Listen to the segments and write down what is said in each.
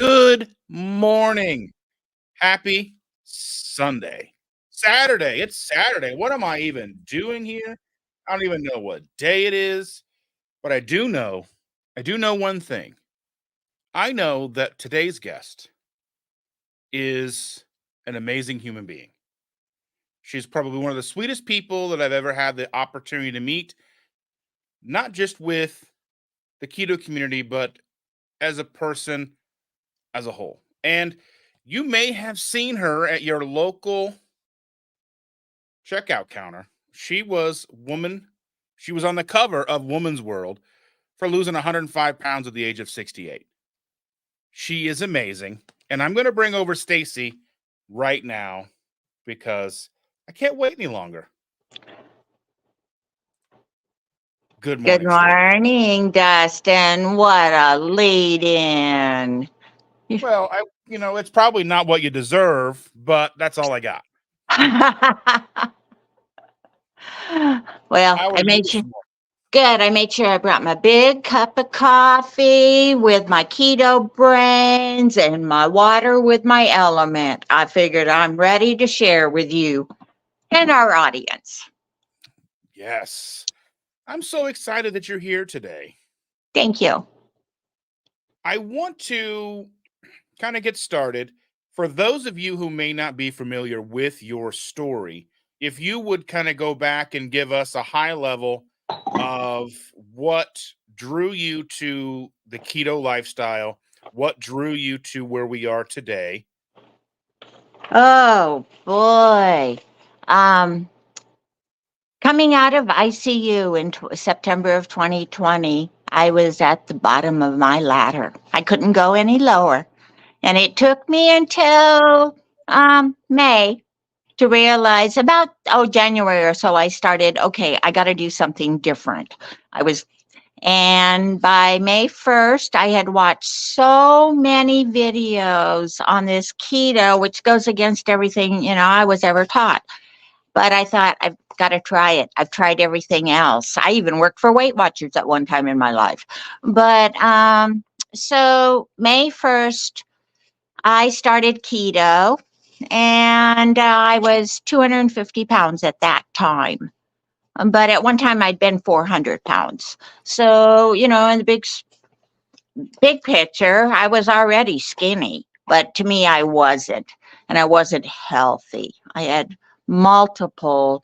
Good morning. Happy Sunday. Saturday. It's Saturday. What am I even doing here? I don't even know what day it is, but I do know one thing. I know that today's guest is an amazing human being. She's probably one of the sweetest people that I've ever had the opportunity to meet, not just with the keto community, but as a person as a whole. And you may have seen her at your local checkout counter. She was on the cover of Woman's World for losing 105 pounds at the age of 68. She is amazing. And I'm going to bring over Stacy right now because I can't wait any longer. Good Good morning, Stacy. morning, Dustin. What a lead in. Well, it's probably not what you deserve, but that's all I got. Well, How are I you made this sure morning? good. I made sure I brought my big cup of coffee with my keto brains and my water with my element. I figured I'm ready to share with you and our audience. Yes. I'm so excited that you're here today. Thank you. I want to kind of get started. For those of you who may not be familiar with your story, if you would kind of go back and give us a high level of what drew you to the keto lifestyle, what drew you to where we are today. Oh boy. Um, Coming out of ICU in September of 2020, I was at the bottom of my ladder. I couldn't go any lower. And it took me until May to realize about, January or so, I started, okay, I got to do something different. And by May 1st, I had watched so many videos on this keto, which goes against everything, I was ever taught. But I thought, I've got to try it. I've tried everything else. I even worked for Weight Watchers at one time in my life. But so May 1st, I started keto and I was 250 pounds at that time. But at one time I'd been 400 pounds. So, in the big picture, I was already skinny, but to me, I wasn't. And I wasn't healthy. I had multiple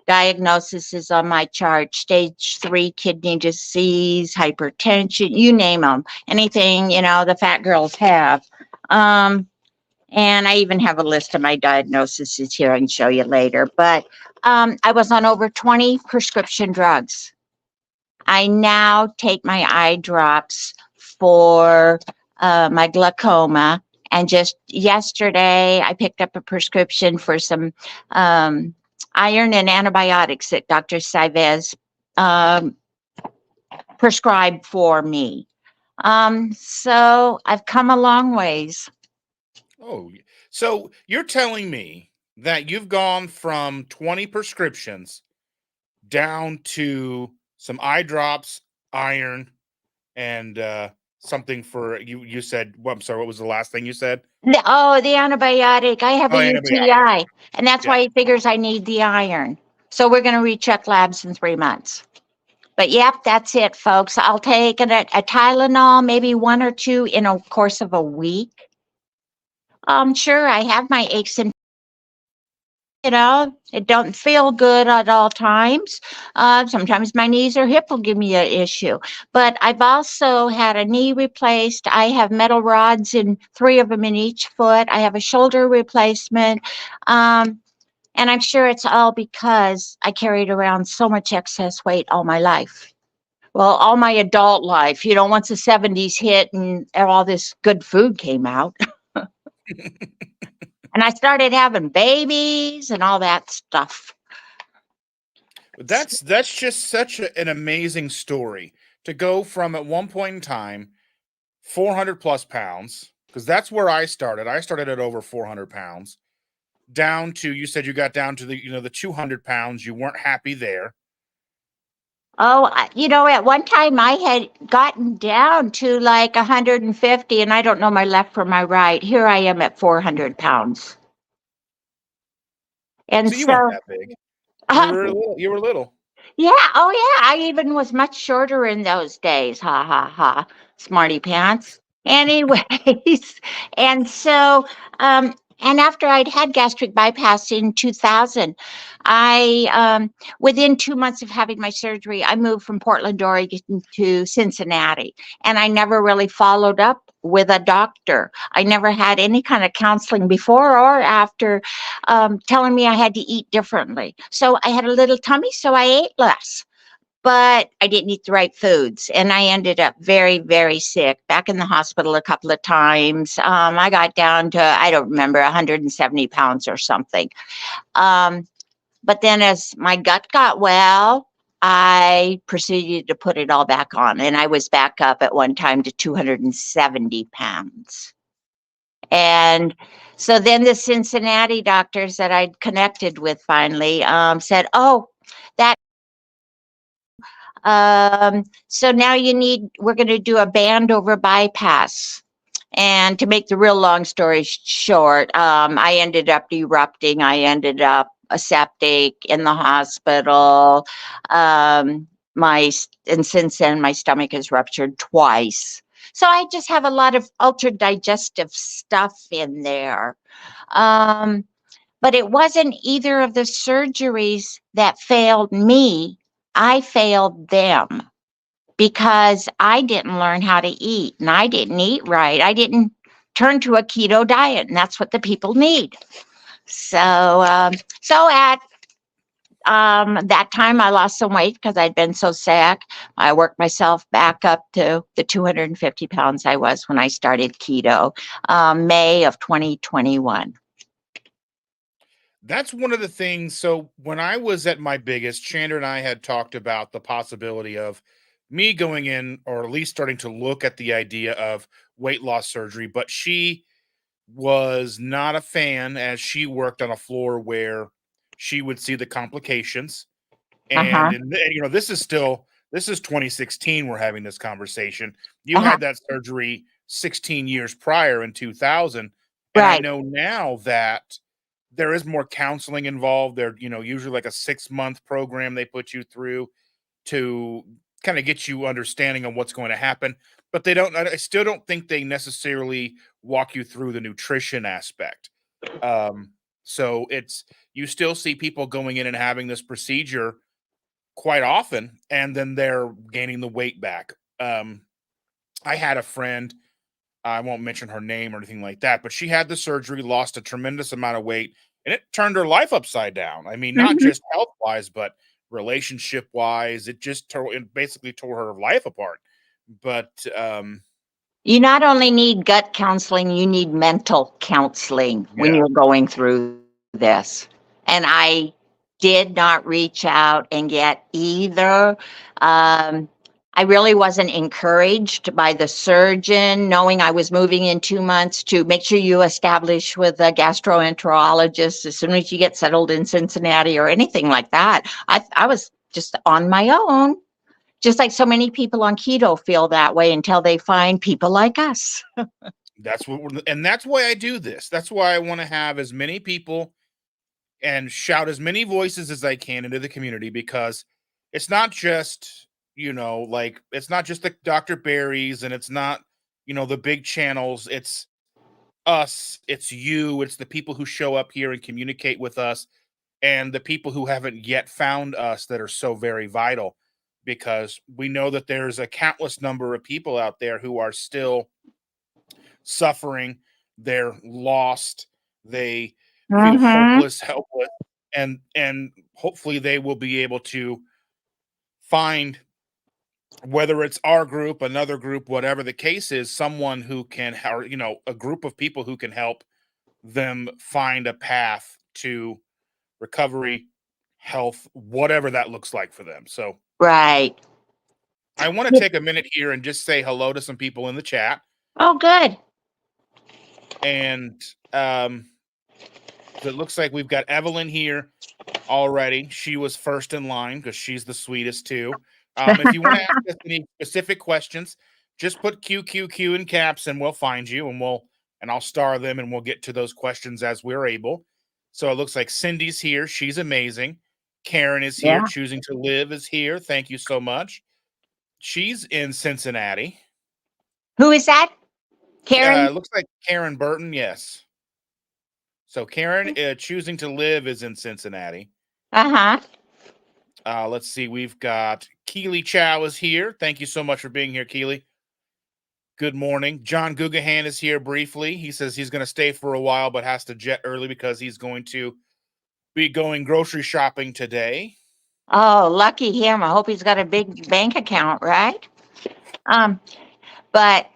diagnoses on my chart: stage 3 kidney disease, hypertension, you name them, anything, the fat girls have. Um, and I even have a list of my diagnoses here I can show you later. But I was on over 20 prescription drugs. I now take my eye drops for my glaucoma. And just yesterday, I picked up a prescription for some iron and antibiotics that Dr. Saivez um, prescribed for me. So I've come a long ways. Oh, so you're telling me that you've gone from 20 prescriptions down to some eye drops, iron, and something for you said, well, I'm sorry, what was the last thing you said? The antibiotic. I have Oh, a antibiotic. UTI, and that's Yeah. why he figures I need the iron. So we're going to recheck labs in 3 months. But yep, that's it, folks. I'll take a Tylenol, maybe one or two in a course of a week. Sure, I have my aches and it don't feel good at all times. Sometimes my knees or hip will give me an issue. But I've also had a knee replaced. I have metal rods in 3 of them in each foot. I have a shoulder replacement. Um, and I'm sure it's all because I carried around so much excess weight all my life. Well, all my adult life, once the 70s hit and all this good food came out. And I started having babies and all that stuff. That's just such an amazing story to go from at one point in time 400 plus pounds, because that's where I started. I started at over 400 pounds, down to, you said you got down to the 200 pounds. You weren't happy there. Oh, at one time I had gotten down to like 150, and I don't know my left from my right. Here I am at 400 pounds. And So you weren't so, that big. You were little. yeah, oh yeah, I even was much shorter in those days. Ha ha ha. Smarty pants. Anyways, and so and after I'd had gastric bypass in 2000, I within 2 months of having my surgery, I moved from Portland, Oregon to Cincinnati, and I never really followed up with a doctor. I never had any kind of counseling before or after telling me I had to eat differently. So I had a little tummy, so I ate less. But I didn't eat the right foods, and I ended up very, very sick. Back in the hospital a couple of times. I got down to, I don't remember, 170 pounds or something. Um, but then as my gut got well, I proceeded to put it all back on, and I was back up at one time to 270 pounds. And so then the Cincinnati doctors that I'd connected with finally said, "Oh, that so now we're going to do a band over bypass." And to make the real long story short, I ended up erupting. I ended up a septic in the hospital. And since then, my stomach has ruptured twice. So I just have a lot of ultra digestive stuff in there. Um, but it wasn't either of the surgeries that failed me. I failed them because I didn't learn how to eat and I didn't eat right. I didn't turn to a keto diet, and that's what the people need. So at that time, I lost some weight because I'd been so sick. I worked myself back up to the 250 pounds I was when I started keto, May of 2021. That's one of the things. So when I was at my biggest, Chandra and I had talked about the possibility of me going in, or at least starting to look at the idea of weight loss surgery. But she was not a fan, as she worked on a floor where she would see the complications. Uh-huh. This is 2016. We're having this conversation. You Uh-huh. had that surgery 16 years prior in 2000. And I Right. know now that there is more counseling involved. There, usually like a 6-month program they put you through to kind of get you understanding on what's going to happen. But I still don't think they necessarily walk you through the nutrition aspect. Um, so you still see people going in and having this procedure quite often, and then they're gaining the weight back. I had a friend, I won't mention her name or anything like that, but she had the surgery, lost a tremendous amount of weight, and it turned her life upside down. I mean, not Mhm. just health wise, but relationship wise. It basically tore her life apart. But You not only need gut counseling, you need mental counseling when yeah, you're going through this. And I did not reach out and get either. I really wasn't encouraged by the surgeon, knowing I was moving in 2 months, to make sure you establish with a gastroenterologist as soon as you get settled in Cincinnati or anything like that. I was just on my own, just like so many people on keto feel that way until they find people like us. that's why I do this. That's why I want to have as many people and shout as many voices as I can into the community, because it's not just, like, it's not just the Dr. Berries, and it's not, the big channels. It's us, it's you, it's the people who show up here and communicate with us, and the people who haven't yet found us that are so very vital, because we know that there's a countless number of people out there who are still suffering. They're lost. They feel Mm-hmm. hopeless, helpless, and hopefully they will be able to find, whether it's our group, another group, whatever the case is, someone who can, or a group of people who can help them find a path to recovery, health, whatever that looks like for them. So Right. I want to take a minute here and just say hello to some people in the chat. Oh, good. And so it looks like we've got Evelyn here already. She was first in line because she's the sweetest too. If you want to ask us any specific questions, just put QQQ in caps and we'll find you and I'll star them and we'll get to those questions as we're able. So it looks like Cindy's here. She's amazing. Karen is here. Yeah. Choosing to Live is here. Thank you so much. She's in Cincinnati. Who is that? Karen? Looks like Karen Burton. Yes. So Karen, Choosing to Live is in Cincinnati. Uh-huh. Let's see. We've got Keely Chow is here. Thank you so much for being here, Keely. Good morning. John Gugahan is here briefly. He says he's going to stay for a while, but has to jet early because he's going to be going grocery shopping today. Oh, lucky him. I hope he's got a big bank account, right? But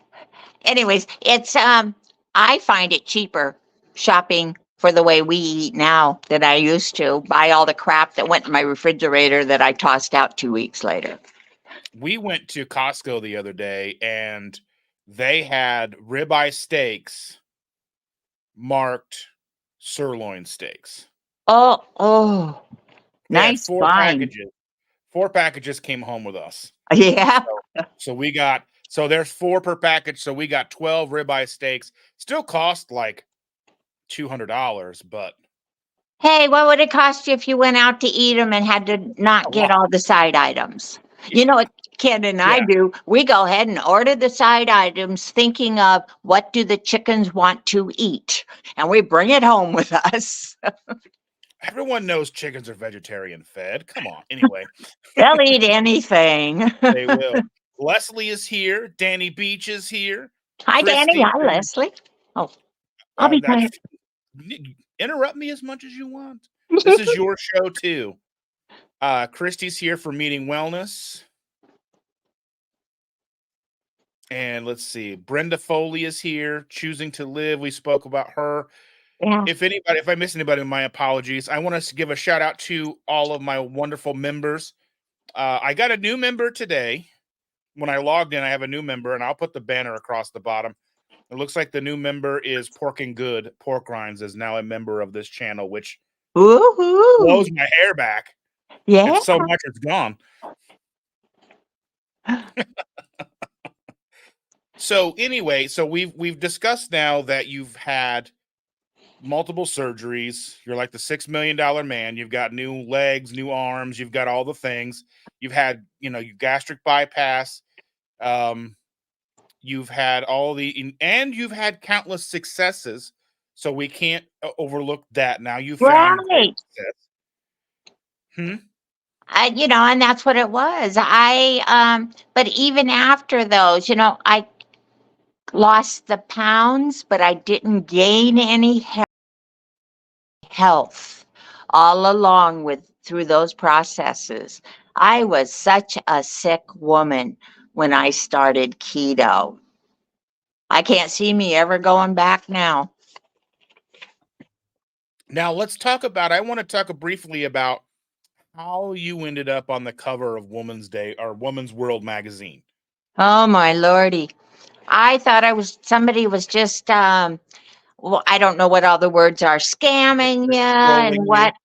anyways, it's I find it cheaper shopping for the way we eat now than I used to buy all the crap that went in my refrigerator that I tossed out 2 weeks later. We went to Costco the other day and they had ribeye steaks marked sirloin steaks. Oh, They had nice find. 4 packages came home with us. Yeah. So there's 4 per package. So we got 12 ribeye steaks. Still cost like $200, but Hey, what would it cost you if you went out to eat them and had to not get all the side items? You know what Ken and I do? We go ahead and order the side items thinking of what do the chickens want to eat, and we bring it home with us. Everyone knows chickens are vegetarian fed. Come on. Anyway. They'll eat anything. They will. Leslie is here. Danny Beach is here. Hi, Danny. Hi, Leslie. Oh, I'll be quiet. Interrupt me as much as you want. This is your show too. Christy's here for Meeting Wellness. And let's see. Brenda Foley is here. Choosing to Live. We spoke about her. Yeah. If I miss anybody, my apologies. I want us to give a shout out to all of my wonderful members. I got a new member today. When I logged in, I have a new member, and I'll put the banner across the bottom. It looks like the new member is Porking Good. Pork Rinds is now a member of this channel, which blows my hair back. Yeah. It's so much it's gone. So anyway, so we've discussed now that you've had multiple surgeries. You're like the $6 million man. You've got new legs, new arms. You've got all the things. You've had, gastric bypass. You've had and you've had countless successes. So we can't overlook that. Now you found success. And that's what it was. But even after those, I lost the pounds, but I didn't gain any health all along through those processes. I was such a sick woman when I started keto. I can't see me ever going back now. Now I want to talk briefly about how you ended up on the cover of Woman's Day or Woman's World magazine. Oh my Lordy. I thought somebody was just, I don't know what all the words are, scamming you and what.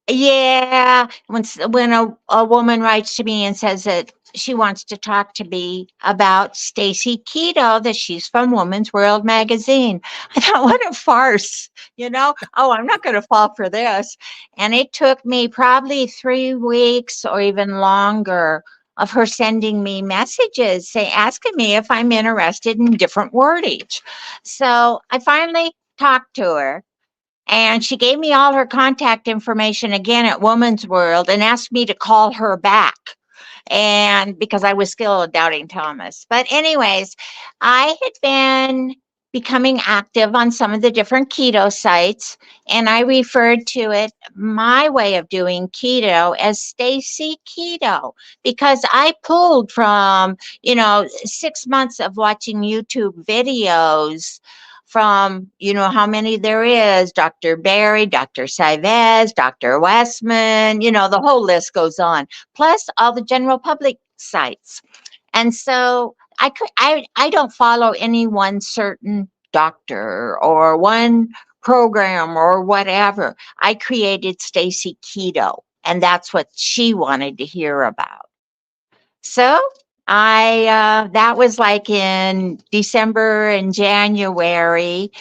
Yeah. When a woman writes to me and says that she wants to talk to me about Stacy Keto, that she's from Woman's World magazine. I thought, what a farce, Oh, I'm not going to fall for this. And it took me probably 3 weeks or even longer of her sending me messages, asking me if I'm interested in different wordage. So I finally talked to her. And she gave me all her contact information again at Woman's World and asked me to call her back. And because I was still doubting Thomas. But anyways, I had been becoming active on some of the different keto sites, and I referred to it, my way of doing keto, as Stacy Keto, because I pulled from, 6 months of watching YouTube videos from, how many there is, Dr. Barry, Dr. Saivez, Dr. Westman, the whole list goes on, plus all the general public sites. And so I don't follow any one certain doctor or one program or whatever. I created Stacy Keto, and that's what she wanted to hear about. So that was like in December and January.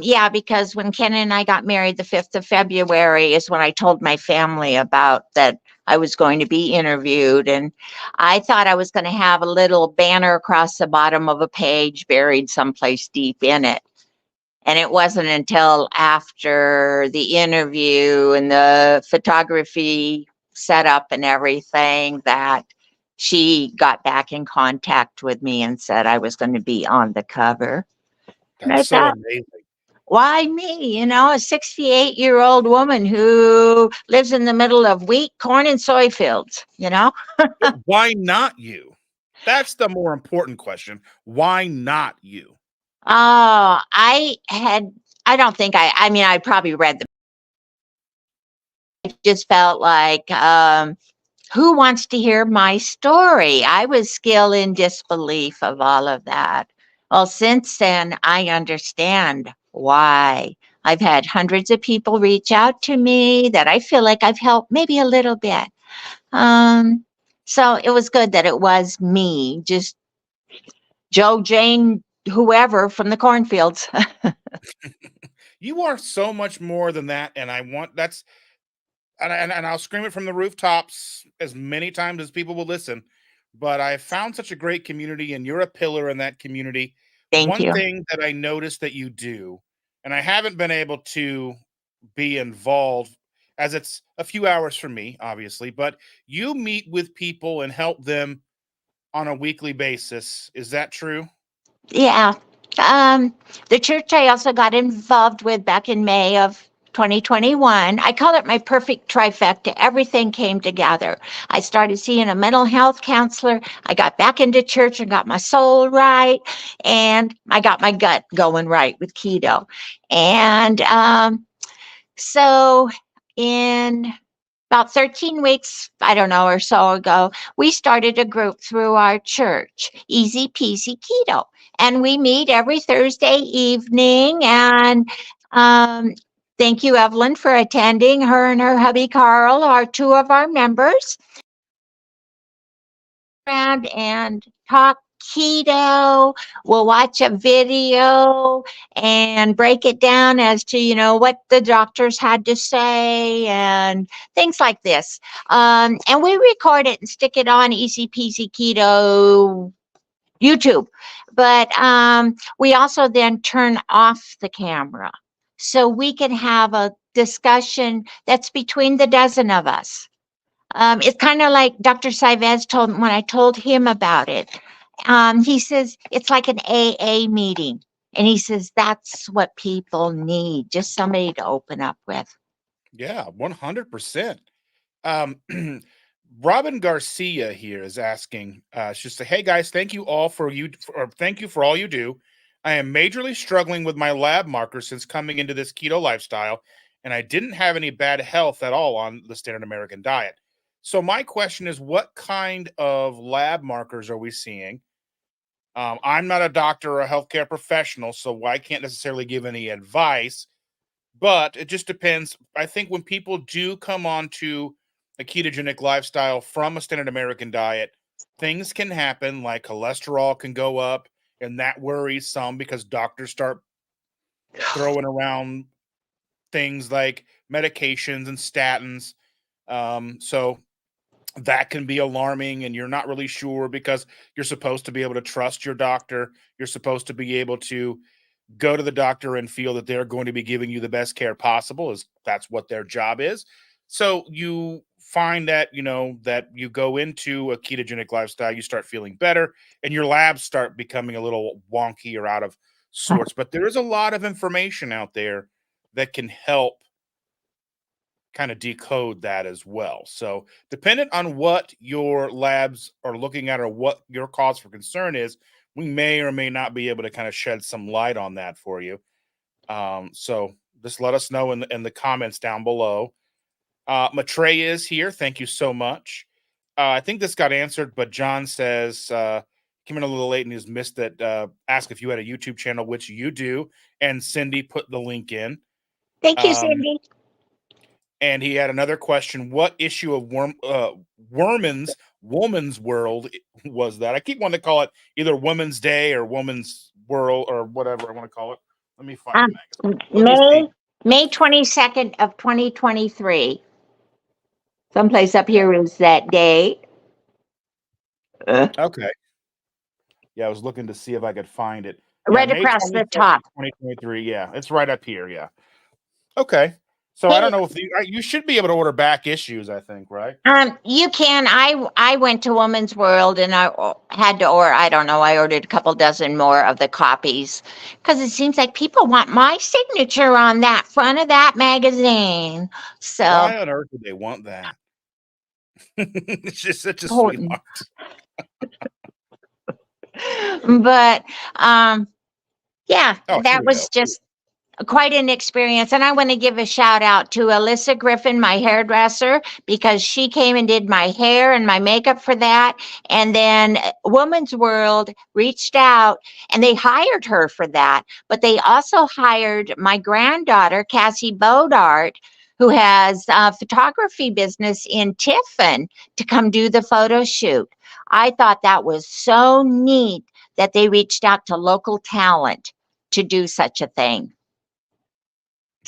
Yeah, because when Ken and I got married, the 5th of February is when I told my family about that I was going to be interviewed. And I thought I was going to have a little banner across the bottom of a page buried someplace deep in it. And it wasn't until after the interview and the photography setup and everything that she got back in contact with me and said I was going to be on the cover. And That's I so thought, amazing. why me? A 68-year-old woman who lives in the middle of wheat, corn, and soy fields. But why not you? That's the more important question. Why not you? Oh, I don't think I probably read just felt like, who wants to hear my story? I was still in disbelief of all of that. Well, since then, I understand why. I've had hundreds of people reach out to me that I feel like I've helped maybe a little bit. Um, so it was good that it was me, just Joe, Jane, whoever from the cornfields. You are so much more than that, and I want that's and I'll scream it from the rooftops as many times as people will listen. But I found such a great community, and you're a pillar in that community. Thank One you. thing that I noticed that you do, and I haven't been able to be involved as it's a few hours for me, obviously, but you meet with people and help them on a weekly basis. Is that true? Yeah. The church I also got involved with back in May of 2021. I call it my perfect trifecta. Everything came together. I started seeing a mental health counselor. I got back into church and got my soul right. And I got my gut going right with keto. And so in about 13 weeks, I don't know, or so ago, we started a group through our church, Easy Peasy Keto. And we meet every Thursday evening. And thank you, Evelyn, for attending. Her and her hubby, Carl, are two of our members. Around and talk keto. We'll watch a video and break it down as to, what the doctors had to say and things like this. And we record it and stick it on Easy Peasy Keto YouTube. But we also then turn off the camera so we can have a discussion that's between the dozen of us. It's kind of like Dr. Saivez told when I told him about it. He says it's like an AA meeting. And he says that's what people need, just somebody to open up with. Yeah, 100%. Um, Robin Garcia here is asking, she said, "Hey guys, thank you all for or thank you for all you do. I am majorly struggling with my lab markers since coming into this keto lifestyle, and I didn't have any bad health at all on the standard American diet. So my question is, what kind of lab markers are we seeing? I'm not a doctor or a healthcare professional, so I can't necessarily give any advice, but it just depends. I think when people do come on to a ketogenic lifestyle from a standard American diet, things can happen like cholesterol can go up, and that worries some because doctors start throwing around things like medications and statins. So that can be alarming, and you're not really sure because you're supposed to be able to trust your doctor. You're supposed to be able to go to the doctor and feel that they're going to be giving you the best care possible, as that's what their job is. So you find that, that you go into a ketogenic lifestyle, you start feeling better, and your labs start becoming a little wonky or out of sorts. But there is a lot of information out there that can help kind of decode that as well. So, dependent on what your labs are looking at or what your cause for concern is, we may or may not be able to kind of shed some light on that for you. So just let us know in the comments down below. Matrey is here. Thank you so much. I think this got answered, but John says, came in a little late and he's missed that. Ask if you had a YouTube channel, which you do. And Cindy put the link in. Thank you, Um, Cindy. and he had another question. What issue of Worman's Woman's World was that. I keep wanting to call it either Women's Day or Woman's World or whatever I want to call it. Let me find the magazine. Let me see. May 22nd of 2023. Someplace up here is that date. Okay. Yeah, I was looking to see if I could find it. Right May across the 22nd, top. 2023. Yeah, it's right up here. Yeah. Okay. So I don't know if you should be able to order back issues, I think, right? You can. I went to Woman's World and I had to order, I don't know, I ordered a couple dozen more of the copies because it seems like people want my signature on that front of that magazine. So Why on earth would they want that? It's just such a important. sweetheart. But yeah, Oh, here that we was go. just quite an experience. And I want to give a shout out to Alyssa Griffin, my hairdresser, because she came and did my hair and my makeup for that. And then Woman's World reached out and they hired her for that. But they also hired my granddaughter, Cassie Bodart, who has a photography business in Tiffin, to come do the photo shoot. I thought that was so neat that they reached out to local talent to do such a thing.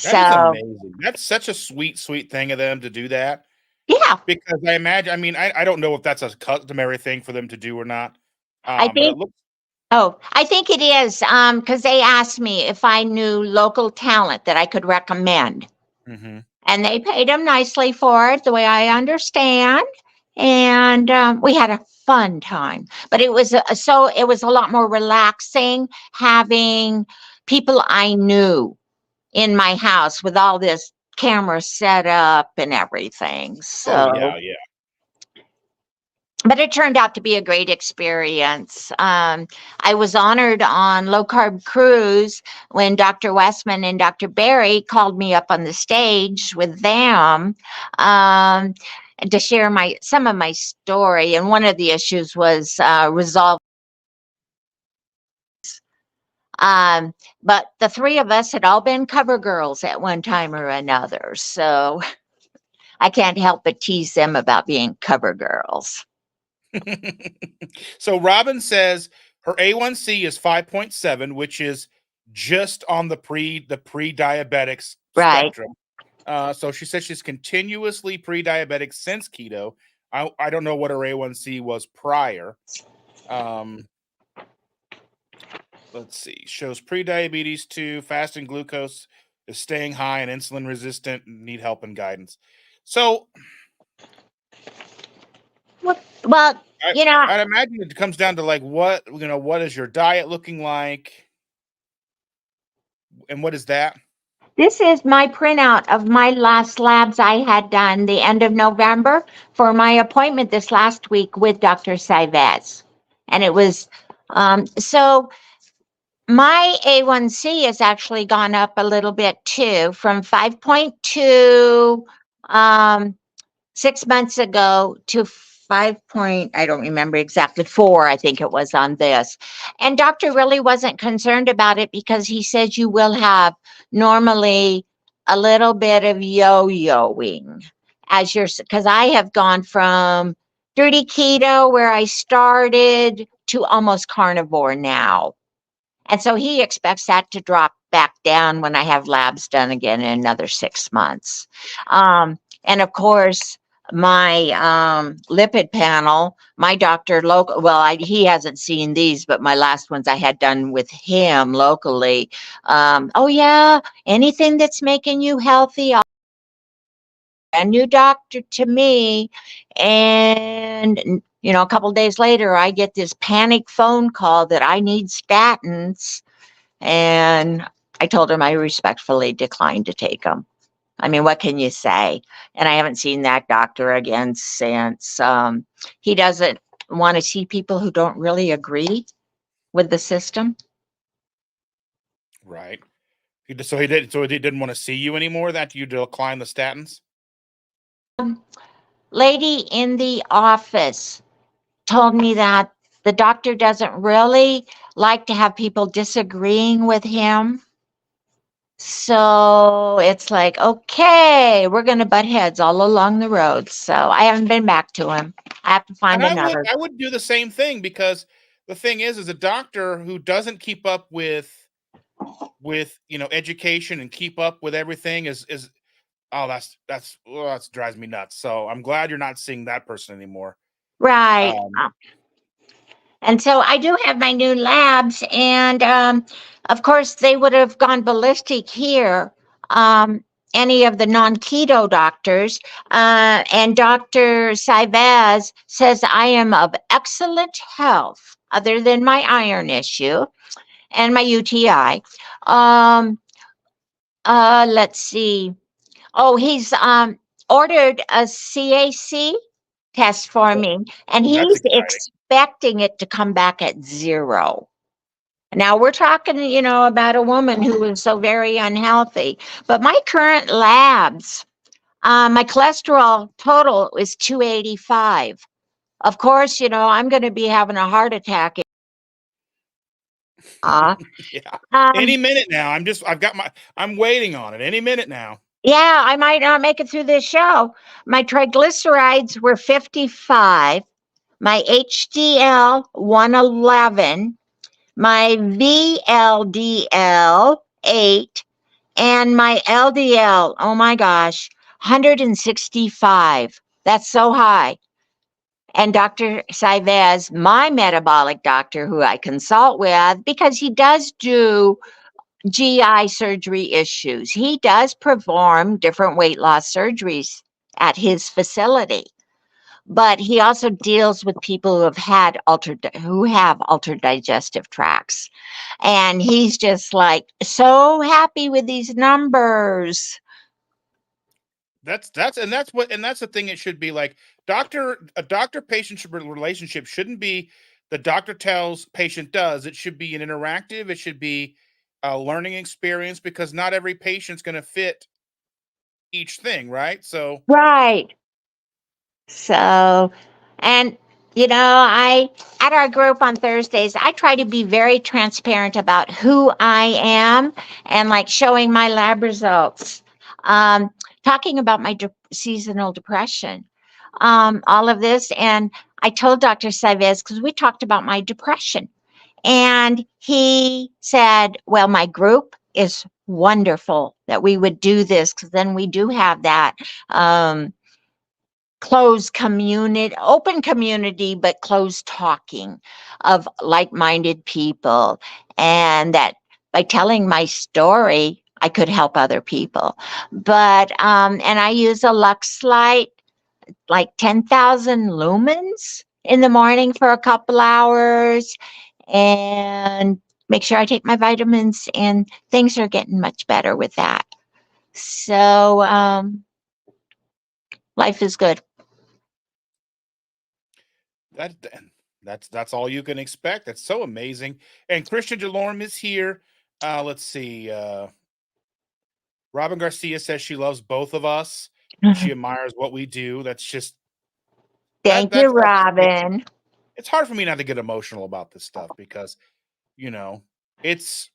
That is So, amazing. That's such a sweet, sweet thing of them to do that. yeah, Because I imagine, I mean, I don't know if that's a customary thing for them to do or not. I But it think, looks. I think it is, because they asked me if I knew local talent that I could recommend. Mm-hmm. And they paid them nicely for it, the way I understand. And we had a fun time. But it was it was a lot more relaxing having people I knew in my house with all this camera set up and everything. Oh So, yeah, yeah. but it turned out to be a great experience. I was honored on Low Carb Cruise when Dr. Westman and Dr. Barry called me up on the stage with them to share some of my story. And one of the issues was resolve. But the three of us had all been cover girls at one time or another. So I can't help but tease them about being cover girls. So Robin says her A1C is 5.7, which is just on the pre-diabetic Right. spectrum. So she says she's continuously pre-diabetic since keto. I don't know what her A1C was prior. Let's see. Shows pre-diabetes too. Fasting glucose is staying high and insulin resistant. Need help and guidance. So Well, I'd imagine it comes down to like what is your diet looking like, and what is that? this is my printout of my last labs I had done the end of November for my appointment this last week with Dr. Saivez. And it was, so my A1C has actually gone up a little bit too, from 5.2 6 months ago to 5 I don't remember exactly, 4, I think it was on this. And doctor really wasn't concerned about it because he says you will have normally a little bit of yo-yoing because I have gone from dirty keto where I started to almost carnivore now. And so he expects that to drop back down when I have labs done again in another 6 months. And of course, my lipid panel, my doctor local, he hasn't seen these, but my last ones I had done with him locally. Oh yeah, anything that's making you healthy, a new doctor to me. And a couple days later, I get this panic phone call that I need statins. And I told him I respectfully declined to take them. I mean, what can you say? And I haven't seen that doctor again since. He doesn't want to see people who don't really agree with the system. Right. So he didn't want to see you anymore. That you decline the statins. Lady in the office told me that the doctor doesn't really like to have people disagreeing with him. So it's like, okay, we're going to butt heads all along the road. So I haven't been back to him. I have to find And another. I would do the same thing because the thing is a doctor who doesn't keep up with, education and keep up with everything is oh, that drives me nuts. So I'm glad you're not seeing that person anymore. Right. Um, And so I do have my new labs, and of course, they would have gone ballistic here. Any of the non keto doctors. And Dr. Saivaz says I am of excellent health, other than my iron issue and my UTI. Um, let's see. Oh, he's ordered a CAC test for oh, me, and that's he's exciting. expecting it to come back at 0. Now we're talking, about a woman who was so very unhealthy. But my current labs, my cholesterol total is 285. Of course, I'm going to be having a heart attack. Uh, Yeah. um, Any minute now. I'm waiting on it. Any minute now. yeah, I might not make it through this show. My triglycerides were 55, my HDL 111, my VLDL 8, and my LDL, oh my gosh, 165. That's so high. And Dr. Saivez, my metabolic doctor who I consult with, because he does do GI surgery issues, he does perform different weight loss surgeries at his facility. But he also deals with people who have altered digestive tracts. And he's just like so happy with these numbers. That's the thing it should be like. A doctor patient relationship shouldn't be the doctor tells, patient does. It should be an interactive, it should be a learning experience because not every patient's going to fit each thing, right? So Right. So, and I at our group on Thursdays, I try to be very transparent about who I am and like showing my lab results. Um, Talking about my seasonal depression, all of this, and I told Dr. Saivez because we talked about my depression, and he said, "Well, my group is wonderful that we would do this because then we do have that." Closed community, open community, but closed talking of like minded people. And that by telling my story, I could help other people. But, and I use a Lux light, like 10,000 lumens in the morning for a couple hours and make sure I take my vitamins, and things are getting much better with that. So, life is good. that that's all you can expect. That's so amazing. And Christian Delorme is here. Let's see. Robin Garcia says she loves both of us. She admires what we do. That's just Thank you, that just makes Robin. it's hard for me not to get emotional about this stuff because you know it's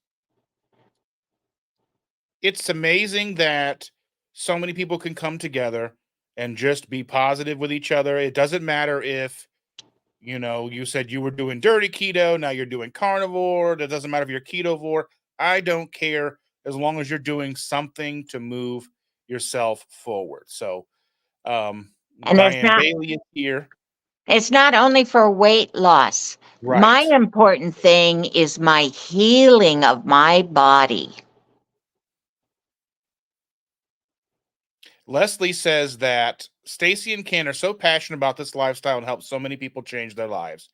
it's amazing that so many people can come together and just be positive with each other. It doesn't matter if you said you were doing dirty keto, now you're doing carnivore. That doesn't matter if you're ketovore. I don't care as long as you're doing something to move yourself forward. So, um, And Diane Bailey is here. it's not only for weight loss. My Right. important thing is my healing of my body. Leslie says that Stacy and Ken are so passionate about this lifestyle and help so many people change their lives.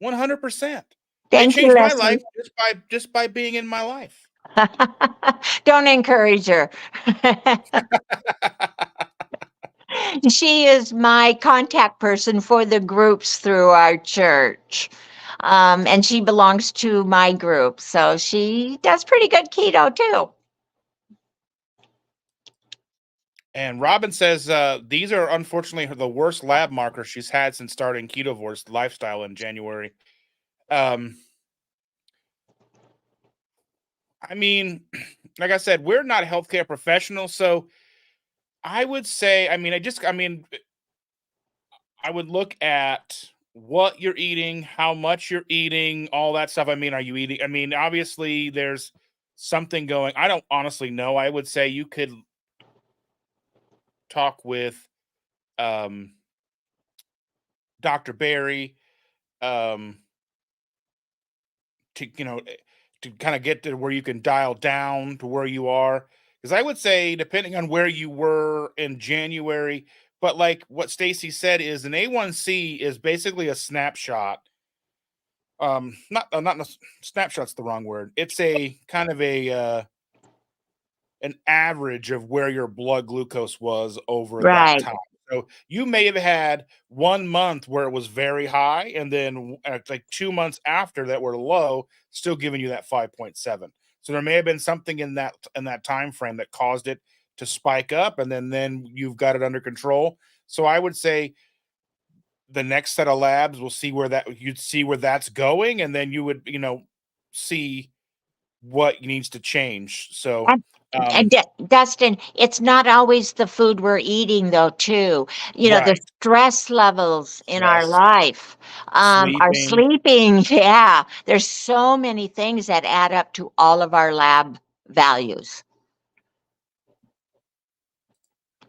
100%. They Thank you, changed my life Leslie. just by being in my life. Don't encourage her. She is my contact person for the groups through our church. And she belongs to my group. So she does pretty good keto too. And Robin says these are unfortunately the worst lab markers she's had since starting Ketovore's lifestyle in January. Um, I mean, like I said, we're not healthcare professionals, so I would say, I would look at what you're eating, how much you're eating, all that stuff. I mean, are you eating? I mean, obviously, there's something going. I don't honestly know. I would say you could talk with um, Dr. Barry um, to to kind of get to where you can dial down to where you are. Because I would say, depending on where you were in January, but like what Stacy said, is an A1C is basically a snapshot. Not snapshot's the wrong word. It's a kind of a an average of where your blood glucose was over that Right. time. So you may have had 1 month where it was very high, and then like 2 months after that were low, still giving you that 5.7. So there may have been something in that time frame that caused it to spike up, and then you've got it under control. So I would say the next set of labs will see where that you'd see where that's going, and then you would see what needs to change. So And, um Dustin, it's not always the food we're eating, though, too. The right. stress levels in our Stress, life, our sleeping. sleeping. Yeah, there's so many things that add up to all of our lab values.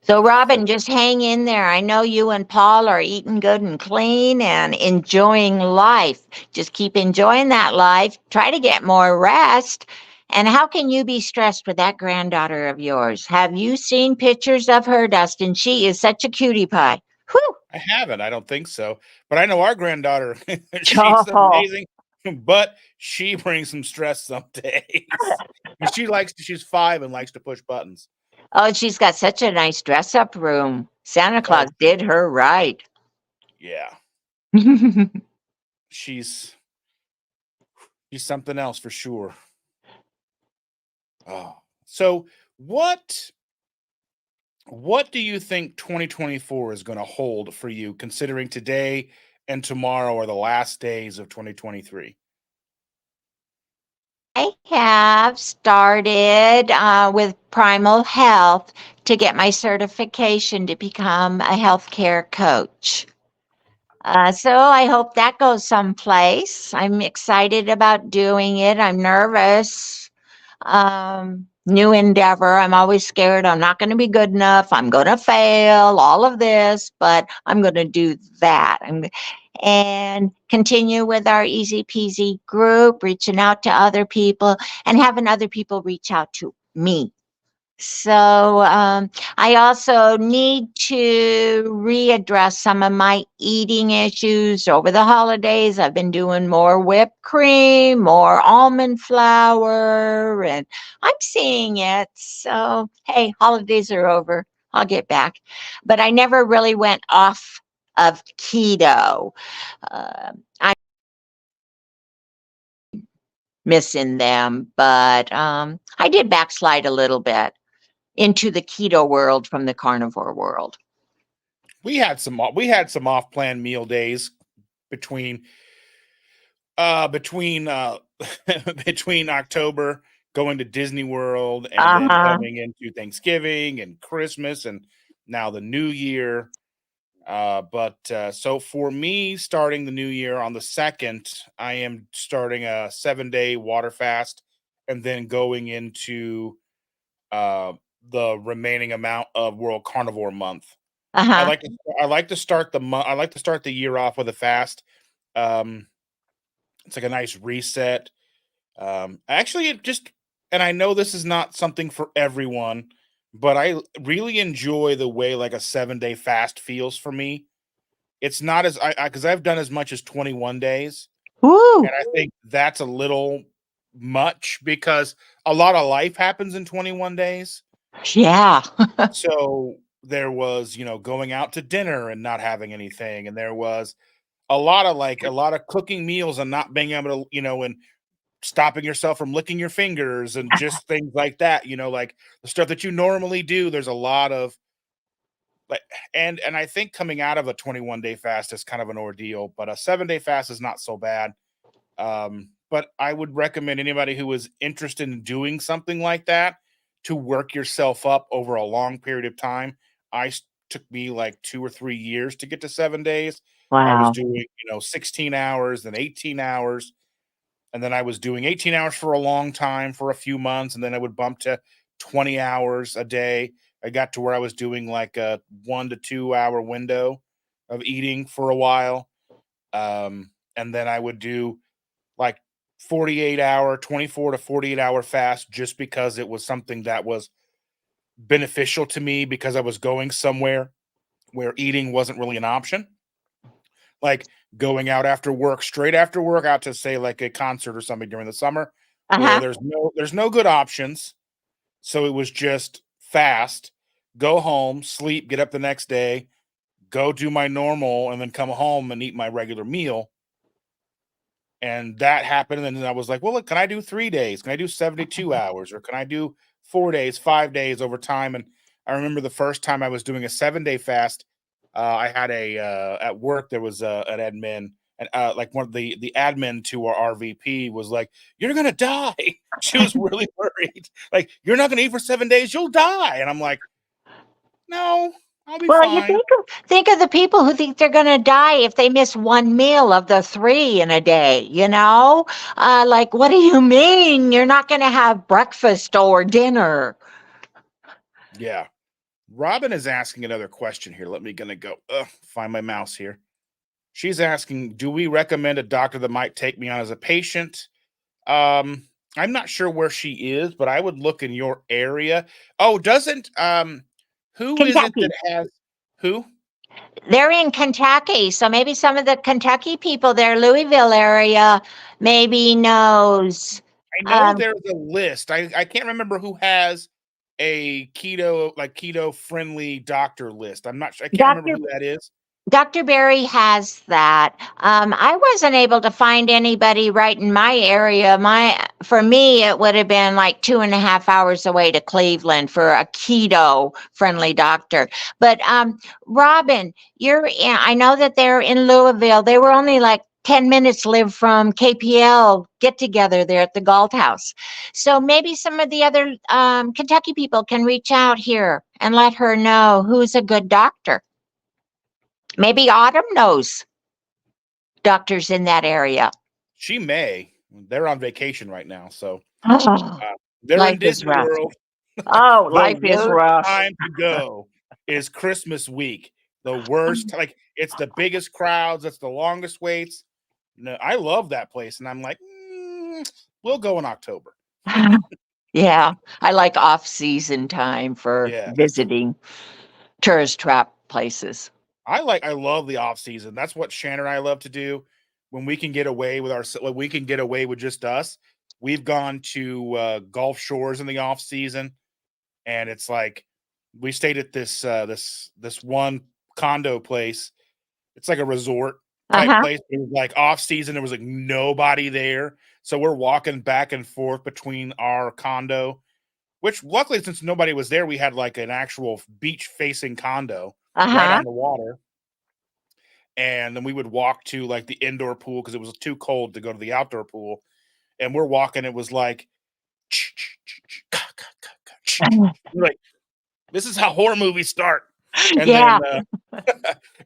So, So Robin, just hang in there. I know you and Paul are eating good and clean and enjoying life. Just keep enjoying that life. Try to get more rest. And how can you be stressed with that granddaughter of yours? Have you seen pictures of her, Dustin? She is such a cutie pie. Whew. I haven't. I don't think so. But I know our granddaughter, she's Oh, amazing, but she brings some stress some days. She's 5 and likes to push buttons. oh, she's got such a nice dress up room. Santa Oh, Claus did her right. yeah. She's she's something else for sure. Oh. So what do you think 2024 is going to hold for you, considering today and tomorrow are the last days of 2023? I have started with Primal Health to get my certification to become a healthcare coach. So I hope that goes someplace. I'm excited about doing it. I'm nervous. New endeavor. I'm always scared I'm not going to be good enough. I'm going to fail, all of this, but I'm going to do that. And continue with our easy peasy group, reaching out to other people and having other people reach out to me. So I also need to readdress some of my eating issues over the holidays. I've been doing more whipped cream, more almond flour, and I'm seeing it. So, hey, holidays are over. I'll get back. But I never really went off of keto. I'm missing them, but I did backslide a little bit into the keto world from the carnivore world. We had some off-plan meal days between between between October going to Disney World and then Uh-huh. coming into Thanksgiving and Christmas and now the New Year. But so for me, starting the new year on the 2nd, I am starting a 7-day water fast and then going into uh, the remaining amount of World Carnivore Month. I Uh-huh. like to I like to start the month. I like to start the year off with a fast. Um, it's like a nice reset. Actually, it just and I know this is not something for everyone, but I really enjoy the way like a 7-day fast feels for me. It's not as I because I've done as much as 21 days, and Woo. I think that's a little much because a lot of life happens in 21 days. Yeah. So there was, going out to dinner and not having anything, and there was a lot of cooking meals and not being able to, and stopping yourself from licking your fingers and just things like that, like the stuff that you normally do. There's a lot of like and I think coming out of a 21-day fast is kind of an ordeal, but a 7-day fast is not so bad. But I would recommend anybody who is interested in doing something like that to work yourself up over a long period of time. I took me like 2 or 3 years to get to 7 days. I was Wow. doing, 16 hours, then 18 hours, and then I was doing 18 hours for a long time for a few months, and then I would bump to 20 hours a day. I got to where I was doing like a 1 to 2 hour window of eating for a while. And then I would do like 48-hour, 24 to 48-hour fast just because it was something that was beneficial to me because I was going somewhere where eating wasn't really an option. Like going out after work, straight after work out to say like a concert or something during the summer where Uh-huh. there's no good options. So it was just fast, go home, sleep, get up the next day, go do my normal, and then come home and eat my regular meal. And that happened. And then I was like, well, look, can I do 3 days? Can I do 72 hours? Or can I do 4 days, 5 days over time? And I remember the first time I was doing a 7 day fast, I had at work, there was an admin, and like one of the admin to our RVP was like, you're going to die. She was really worried. Like, you're not going to eat for 7 days, you'll die. And I'm like, no, I'll be Well, you fine. think of the people who think they're going to die if they miss one meal of the three in a day, you know? Like, what do you mean you're not going to have breakfast or dinner? Yeah. Robin is asking another question here. Let me gonna go find my mouse here. She's asking, do we recommend a doctor that might take me on as a patient? I'm not sure where she is, but I would look in your area. Oh, doesn't who is it that Kentucky. has who? They're in Kentucky, so maybe some of the Kentucky people there, Louisville area, maybe knows. I know Um, there's a list. I can't remember who has a keto friendly doctor list. I'm not sure. I can't remember Dr. who that is. Dr. Berry has that. I wasn't able to find anybody right in my area. For me, it would have been like 2.5 hours away to Cleveland for a keto friendly doctor. But Robin, I know that they're in Louisville. They were only like 10 minutes live from KPL get together there at the Galt House. So maybe some of the other Kentucky people can reach out here and let her know who's a good doctor. Maybe Autumn knows doctors in that area. She may. They're on vacation right now, so Oh, uh, they're in life is Disney rough. World. Oh, The life is worst rough. time to go is Christmas week. The worst, like it's the biggest crowds, it's the longest waits. No, I love that place, and I'm like, we'll go in October. Yeah, I like off-season time for Yes, visiting tourist trap places. I love the off season. That's what Shannon and I love to do when we can get away with when we can get away with just us. We've gone to Gulf Shores in the off season, and it's like we stayed at this one condo place. It's like a resort type Uh-huh. place. It was like off season. There was like nobody there. So we're walking back and forth between our condo, which luckily, since nobody was there, we had like an actual beach facing condo right Uh-huh. on the water. And then we would walk to like the indoor pool because it was too cold to go to the outdoor pool. And we're walking, it was like, we're like, this is how horror movies start. And then Yeah.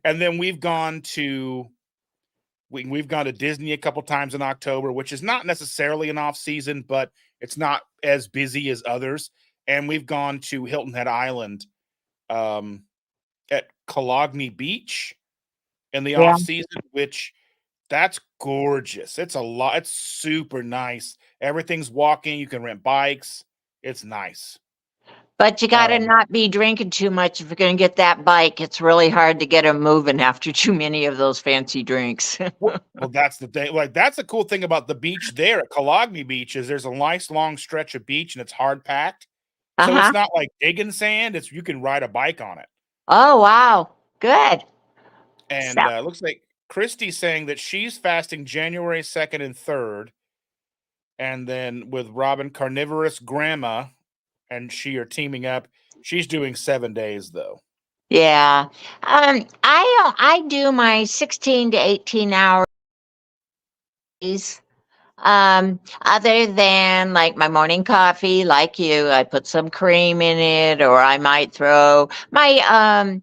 and then we've gone to Disney a couple times in October, which is not necessarily an off season, but it's not as busy as others. And we've gone to Hilton Head Island um, at Cologne Beach in the Yeah. off season, which that's gorgeous. It's a lot. It's super nice. Everything's walking. You can rent bikes. It's nice. But you got to Um, not be drinking too much if you're going to get that bike. It's really hard to get them moving after too many of those fancy drinks. well, that's the thing. Like that's the cool thing about the beach there at Cologne Beach is there's a nice long stretch of beach and it's hard packed. So it's Uh-huh. not like digging sand. It's you can ride a bike on it. Oh, wow. Good. So, And looks like Christy's saying that she's fasting January 2nd and 3rd, and then with Robin Carnivorous Grandma and she are teaming up. She's doing 7 days though. yeah. I do my 16 to 18 hours. Other than like my morning coffee, like you, I put some cream in it, or I might throw my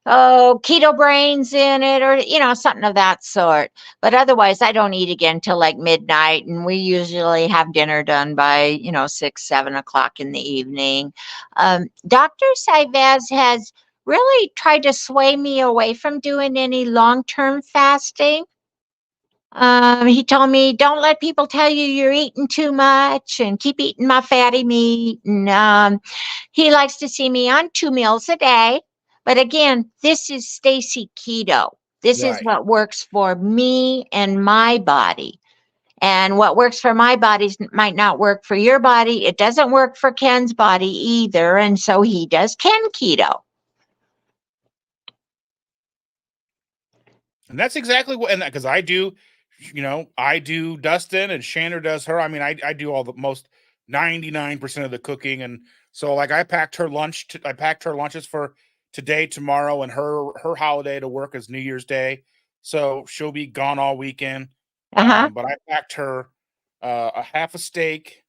keto brains in it or, something of that sort. But otherwise, I don't eat again till like midnight. And we usually have dinner done by, 6, 7 o'clock in the evening. Dr. Saivez has really tried to sway me away from doing any long term fasting. He told me, don't let people tell you you're eating too much and keep eating my fatty meat. And he likes to see me on 2 meals a day. But again, this is Stacy Keto. This is Right. what works for me and my body. And what works for my body might not work for your body. It doesn't work for Ken's body either. And so he does Ken Keto. And that's exactly what, and because I do Dustin and Shanner does her. I mean, I do all the most 99% of the cooking. And so like I packed her I packed her lunches for today, tomorrow, and her holiday to work is New Year's Day. So she'll be gone all weekend. Uh-huh. But I packed her a half a steak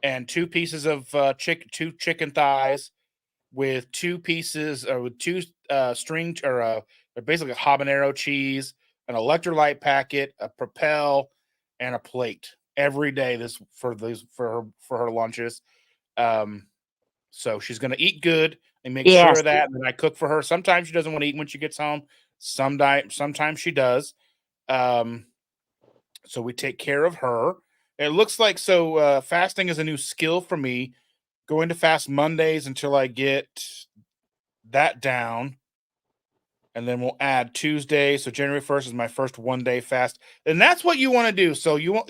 and two pieces of two chicken thighs with two pieces or with two string or basically a habanero cheese, an electrolyte packet, a Propel, and a plate every day. This for her lunches. So she's gonna eat good and make sure Yes. of that. And then I cook for her. Sometimes she doesn't want to eat when she gets home. Sometimes she does. Um, so we take care of her. It looks like fasting is a new skill for me. Going to fast Mondays until I get that down, and then we'll add Tuesday. So January 1st is my first 1 day fast, and that's what you want to do. So you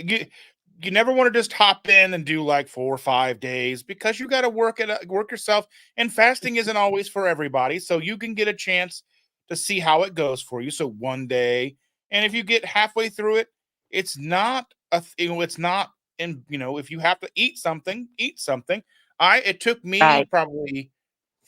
never want to just hop in and do like 4 or 5 days because you got to work yourself. And fasting isn't always for everybody, so you can get a chance to see how it goes for you. So 1 day, and if you get halfway through it, it's not it's not. And if you have to eat something, eat something. It took me Right. probably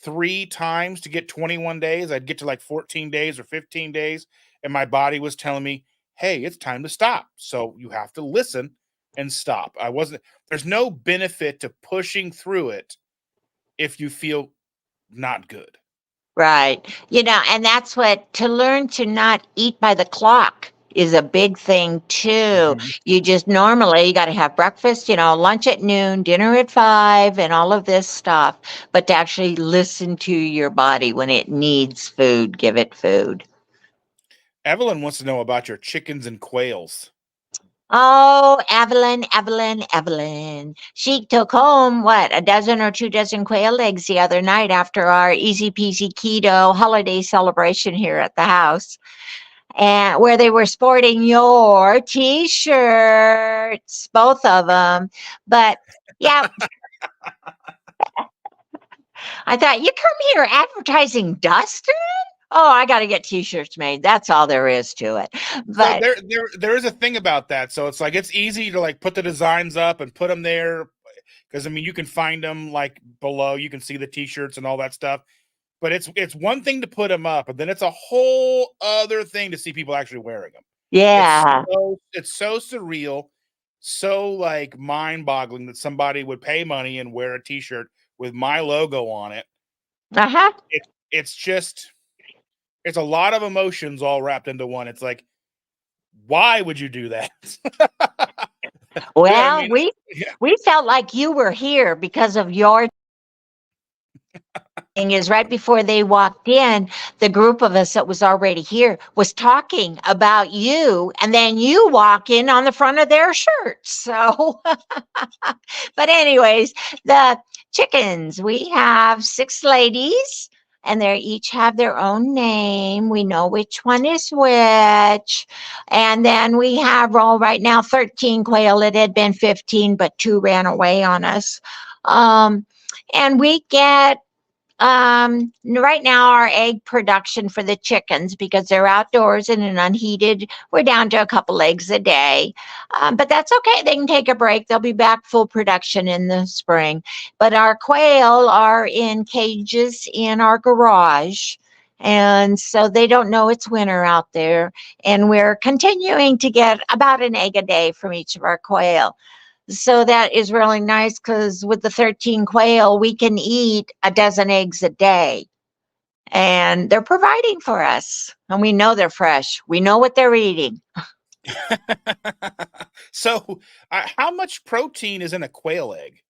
3 times to get 21 days. I'd get to like 14 days or 15 days, and my body was telling me, hey, it's time to stop. So you have to listen and stop. There's no benefit to pushing through it if you feel not good. Right. And that's to learn to not eat by the clock is a big thing too. Mhm. You just normally you got to have breakfast, lunch at noon, dinner at 5 and all of this stuff, but to actually listen to your body when it needs food, give it food. Evelyn wants to know about your chickens and quails. Oh, Evelyn. She took home, a dozen or 2 dozen quail eggs the other night after our easy peasy keto holiday celebration here at the house, and where they were sporting your t-shirts, both of them. But yeah, I thought, you come here advertising Dustin? Oh, I got to get t-shirts made. That's all there is to it. So But there is a thing about that. So it's like it's easy to like put the designs up and put them there because I mean you can find them like below. You can see the t-shirts and all that stuff. But it's one thing to put them up, and then it's a whole other thing to see people actually wearing them. yeah, It's so surreal, so like mind-boggling that somebody would pay money and wear a t-shirt with my logo on it. uh-huh. It's just it's a lot of emotions all wrapped into one. It's like, why would you do that? I Well, mean, we yeah, we felt like you were here because of your thing is right before they walked in, the group of us that was already here was talking about you, and then you walk in on the front of their shirts. So, but anyways, the chickens, we have 6 ladies. And they each have their own name. We know which one is which. And then we have right now 13 quail. It had been 15, but 2 ran away on us. And we get right now our egg production for the chickens, because they're outdoors in an unheated, we're down to a couple eggs a day. But that's okay. They can take a break. They'll be back full production in the spring. But our quail are in cages in our garage. And so they don't know it's winter out there. And we're continuing to get about an egg a day from each of our quail. So that is really nice because with the 13 quail, we can eat a dozen eggs a day. and they're providing for us. And we know they're fresh. We know what they're eating. So, how much protein is in a quail egg?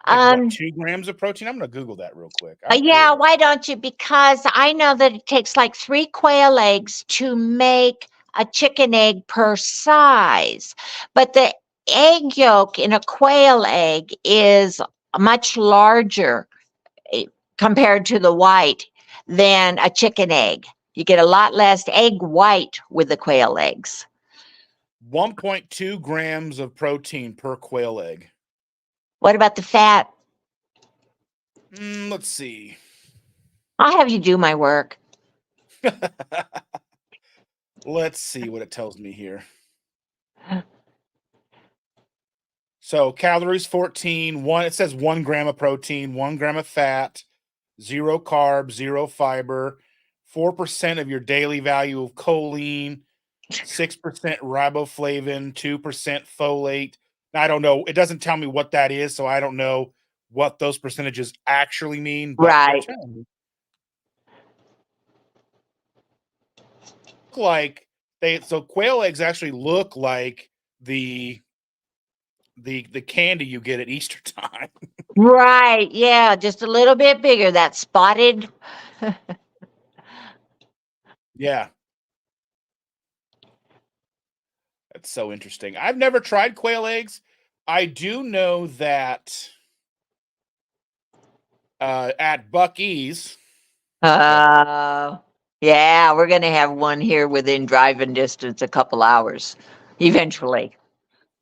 Like what, Um, 2 grams of protein? I'm gonna Google that real quick. I'm yeah, curious. why don't you? Because I know that it takes like 3 quail eggs to make a chicken egg per size. But the egg yolk in a quail egg is much larger eh, compared to the white than a chicken egg. You get a lot less egg white with the quail eggs. 1.2 grams of protein per quail egg. What about the fat? Let's see. I'll have you do my work. Let's see what it tells me here. So calories 14, it says 1 gram of protein, 1 gram of fat, 0 carbs, 0 fiber, 4% of your daily value of choline, 6% riboflavin, 2% folate. Now, I don't know. It doesn't tell me what that is, so I don't know what those percentages actually mean, but they're Right. telling me. Like so quail eggs actually look like the candy you get at Easter time. Right. Yeah. Just a little bit bigger. That spotted. Yeah. That's so interesting. I've never tried quail eggs. I do know that at Buc-ee's, Yeah, we're going to have one here within driving distance a couple hours eventually.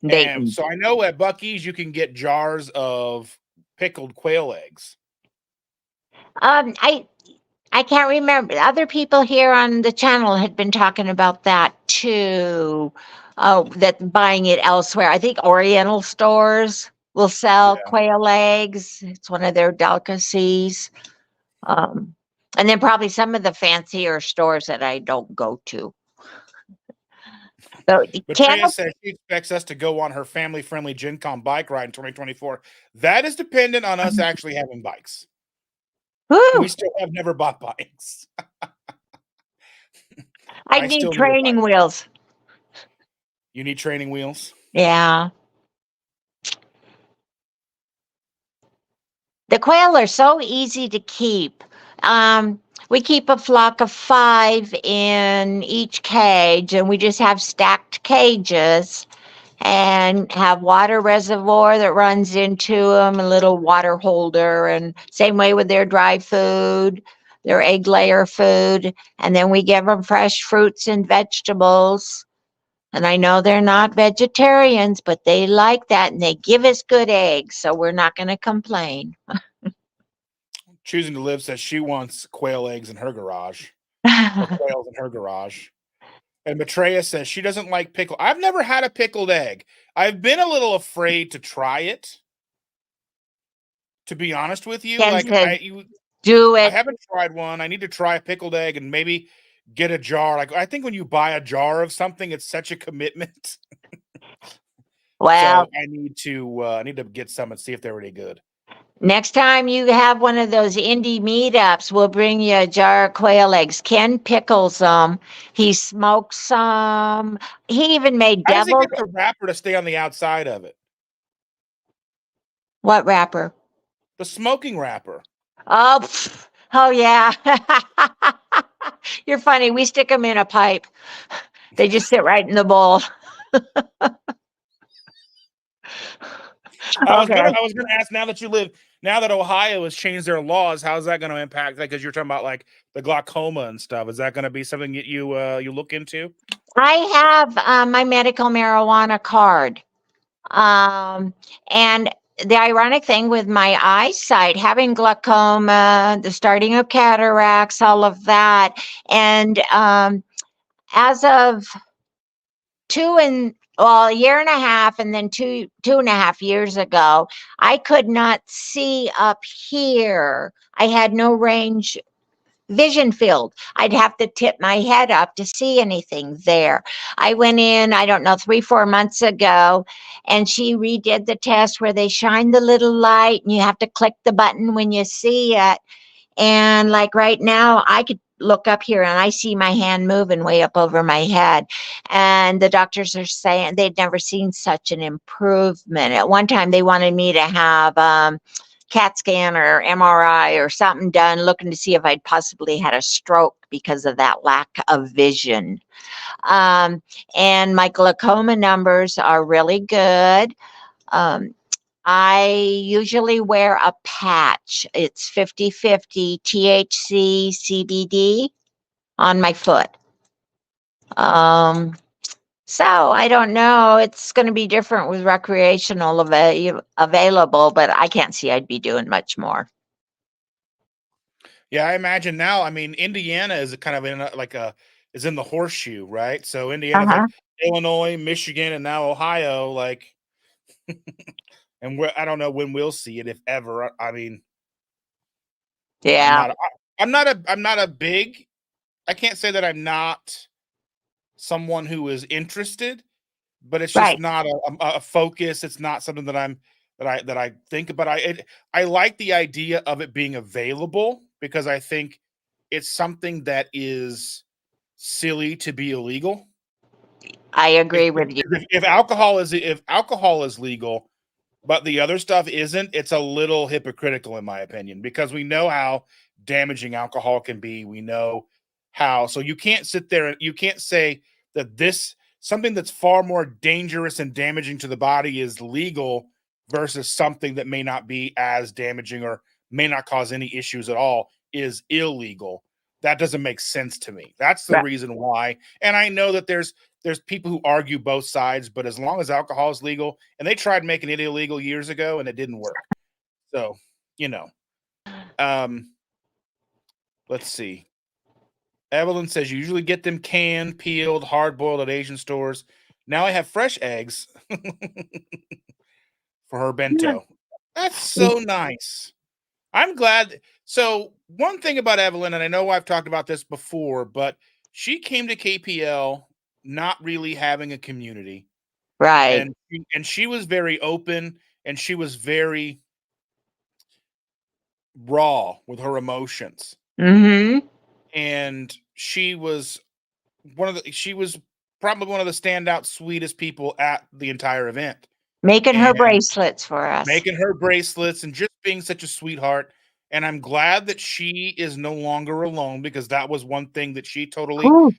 and Dayton. so I know at Buc-ee's you can get jars of pickled quail eggs. Um, I I can't remember. Other people here on the channel had been talking about that too. That buying it elsewhere. I think Oriental stores will sell Yeah. quail eggs. It's one of their delicacies. Um, and then probably some of the fancier stores that I don't go to. So Betraya Canada, says she expects us to go on her family-friendly Gen Con bike ride in 2024. That is dependent on us actually having bikes. We whew, still have never bought bikes. I I need still need a bike. training wheels. You need training wheels? Yeah. The quail are so easy to keep. We keep a flock of 5 in each cage, and we just have stacked cages and have water reservoir that runs into them, a little water holder, and same way with their dry food, their egg layer food, and then we give them fresh fruits and vegetables. And I know they're not vegetarians, but they like that, and they give us good eggs, so we're not going to complain. Choosing to Live says she wants quail eggs in her garage, or quails in her garage. And Betraya says she doesn't like pickle. I've never had a pickled egg. I've been a little afraid to try it, to be honest with you. Ken Like said, do I it. haven't tried one. I need to try a pickled egg and maybe get a jar. Like I think when you buy a jar of something, it's such a commitment. Well, So I need to get some and see if they're really good. next time you have one of those indie meetups, we'll bring you a jar of quail eggs. Ken pickles them. He smokes some. He even made How does he deviled. get the wrapper to stay on the outside of it? What wrapper? The smoking wrapper. Oh, oh yeah. You're funny. We stick them in a pipe. They just sit right in the bowl. Okay. I was gonna ask, now that Ohio has changed their laws, how's that gonna impact, like, because you're talking about like the glaucoma and stuff. Is that gonna be something that you look into? I have my medical marijuana card. And the ironic thing with my eyesight, having glaucoma, the starting of cataracts, all of that, and as of a year and a half, and then 2.5 years ago, I could not see up here. I had no range vision field. I'd have to tip my head up to see anything there. I went in, I don't know, 3-4 months ago, and she redid the test where they shine the little light and you have to click the button when you see it. And like right now, I could look up here and I see my hand moving way up over my head. And the doctors are saying they'd never seen such an improvement. At one time, they wanted me to have CAT scan or MRI or something done, looking to see if I'd possibly had a stroke because of that lack of vision. Um, and my glaucoma numbers are really good. Um, I usually wear a patch. It's 50/50 THC CBD on my foot. Um, so I don't know. It's going to be different with recreational available, but I can't see I'd be doing much more. Yeah, I imagine now. I mean, Indiana is kind of in is in the horseshoe, right? So Indiana's like Uh-huh. Illinois, Michigan, and now Ohio. Like, and I don't know when we'll see it, if ever. I mean, I'm Yeah, not. I'm not a big. I can't say that I'm not someone who is interested, but it's just right. not a focus. It's not something that I think about. I like the idea of it being available because I think it's something that is silly to be illegal. I If agree with you. if, if alcohol is legal, but the other stuff isn't, it's a little hypocritical in my opinion because we know how damaging alcohol can be. We know how, so you can't sit there and you can't say that this something that's far more dangerous and damaging to the body is legal versus something that may not be as damaging or may not cause any issues at all is illegal. That doesn't make sense to me. That's the Right. reason why. And I know that there's people who argue both sides, but as long as alcohol is legal, and they tried making it illegal years ago and it didn't work. So, you know. Um, let's see. Evelyn says you usually get them canned, peeled, hard boiled at Asian stores. Now I have fresh eggs for her Yeah. bento. That's so nice. I'm glad. So, one thing about Evelyn, and I know I've talked about this before, but she came to KPL not really having a community. Right. And she was very open and she was very raw with her emotions. Mm-hmm. And she was probably one of the standout sweetest people at the entire event. Making her And bracelets for us. making her bracelets and just being such a sweetheart. And I'm glad that she is no longer alone because that was one thing that she totally Ooh.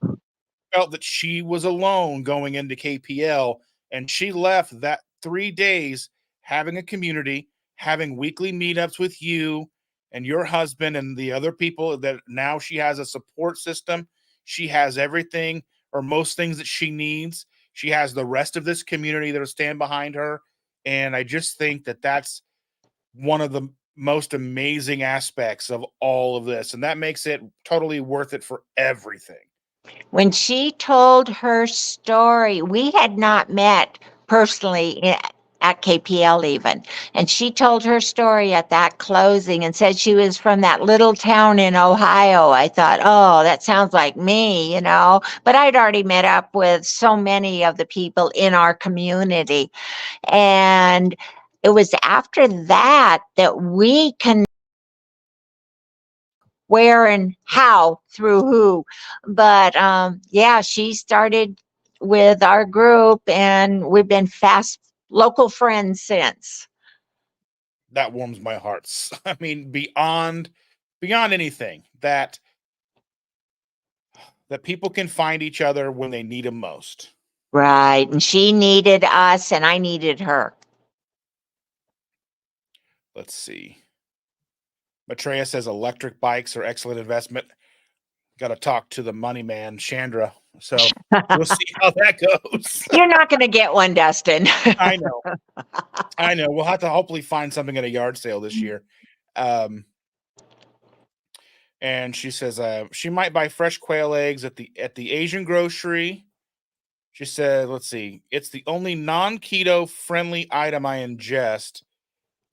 felt, that she was alone going into KPL, and she left that 3 days having a community, having weekly meetups with you and your husband and the other people, that now she has a support system. She has everything or most things that she needs. She has the rest of this community that'll stand behind her, and I just think that that's one of the most amazing aspects of all of this, and that makes it totally worth it for everything. When she told her story, we had not met personally at KPL even. And she told her story at that closing and said she was from that little town in Ohio. I thought, oh, that sounds like me, you know. But I'd already met up with so many of the people in our community. And it was after that that we can where and how through who. But yeah, she started with our group and we've been fast local friends since. That warms my hearts. I mean, beyond anything, that people can find each other when they need them most. Right. And she needed us and I needed her. Let's see. Maitreya says electric bikes are excellent investment. Got to talk to the money man, Chandra. So we'll see how that goes. You're not going to get one, Dustin. I know. I know. We'll have to hopefully find something at a yard sale this year. Um, and she says she might buy fresh quail eggs at the Asian grocery. She said, let's see, it's the only non-keto friendly item I ingest.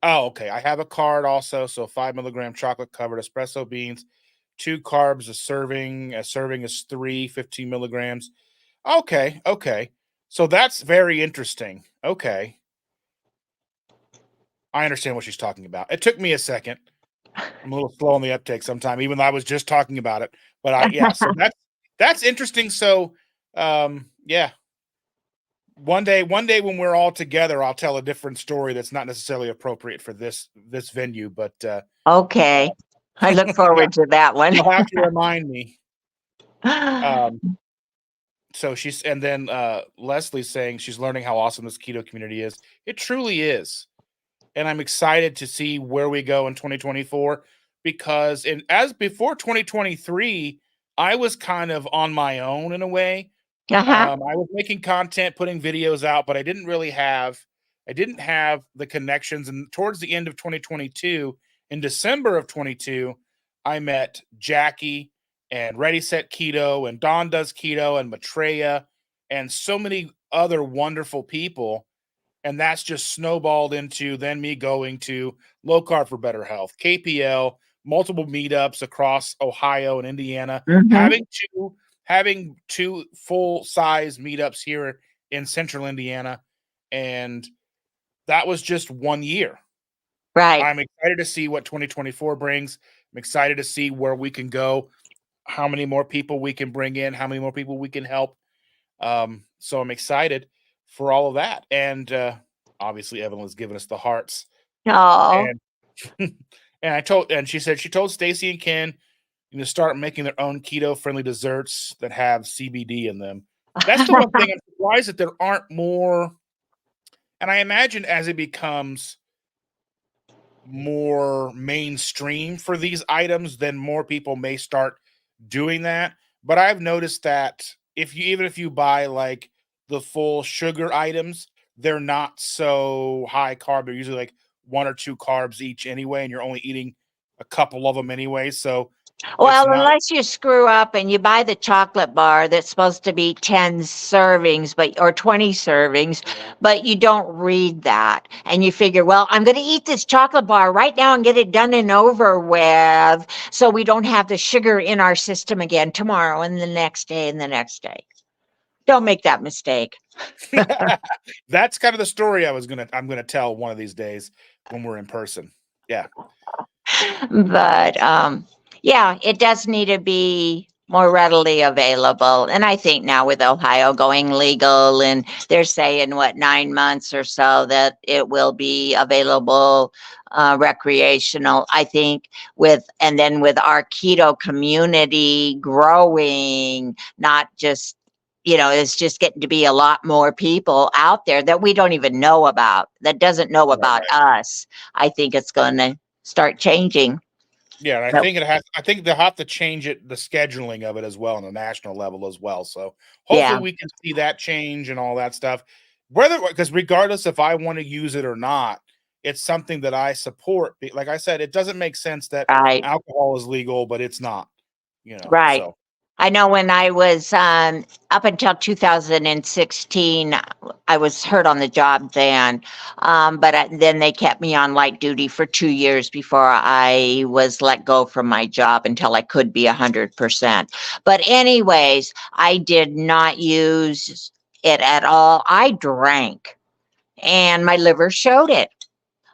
Oh, okay. I have a card also. So 5 milligram chocolate covered espresso beans, 2 carbs a serving. A serving is 15 milligrams. Okay. Okay. So that's very interesting. Okay. I understand what she's talking about. It took me a second. I'm a little slow on the uptake sometime, even though I was just talking about it. But yeah, so that's interesting. So, yeah, one day when we're all together, I'll tell a different story that's not necessarily appropriate for this venue. But Okay. I look forward to that one. you'll have to remind me. Um, so she's and then Leslie's saying she's learning how awesome this keto community is. It truly is. And I'm excited to see where we go in 2024 because as before 2023, I was kind of on my own in a way. Uh-huh. I was making content, putting videos out, but I didn't have the connections. And towards the end of 2022, in December of 22, I met Jackie and Ready Set Keto and Dawn Does Keto and Maitreya and so many other wonderful people, and that's just snowballed into then me going to Low Carb for Better Health, KPL, multiple meetups across Ohio and Indiana, Mhm. having two full size meetups here in central Indiana, and that was just 1 year. Right. I'm excited to see what 2024 brings. I'm excited to see where we can go, how many more people we can bring in, how many more people we can help. So I'm excited for all of that. And obviously Evelyn has given us the hearts. Oh. And and she said she told Stacy and Ken to start making their own keto friendly desserts that have CBD in them. That's the one thing I'm surprised that there aren't more. And I imagine as it becomes more mainstream for these items, then more people may start doing that. But I've noticed that if you buy like the full sugar items, they're not so high carb. They're usually like one or two carbs each anyway, and you're only eating a couple of them anyway. So it's Well, not. unless you screw up and you buy the chocolate bar that's supposed to be 10 servings, but or 20 servings, but you don't read that and you figure, well, I'm going to eat this chocolate bar right now and get it done and over with so we don't have the sugar in our system again tomorrow and the next day and the next day. Don't make that mistake. That's kind of the story I'm gonna tell one of these days when we're in person. Yeah. But yeah, it does need to be more readily available. And I think now with Ohio going legal and they're saying what 9 months or so that it will be available recreational. I think and then with our keto community growing, not just it's just getting to be a lot more people out there that we don't even know about, that doesn't know about Right. us. I think it's going to start changing. Yeah, and So, I think they'll have to change the scheduling of it as well on a national level as well. So hopefully yeah, we can see that change and all that stuff. Because regardless if I want to use it or not, it's something that I support. Like I said, it doesn't make sense that right, alcohol is legal, but it's not, right. so I know when I was up until 2016, I was hurt on the job then, but then they kept me on light duty for 2 years before I was let go from my job until I could be 100%. But anyways, I did not use it at all. I drank, and my liver showed it.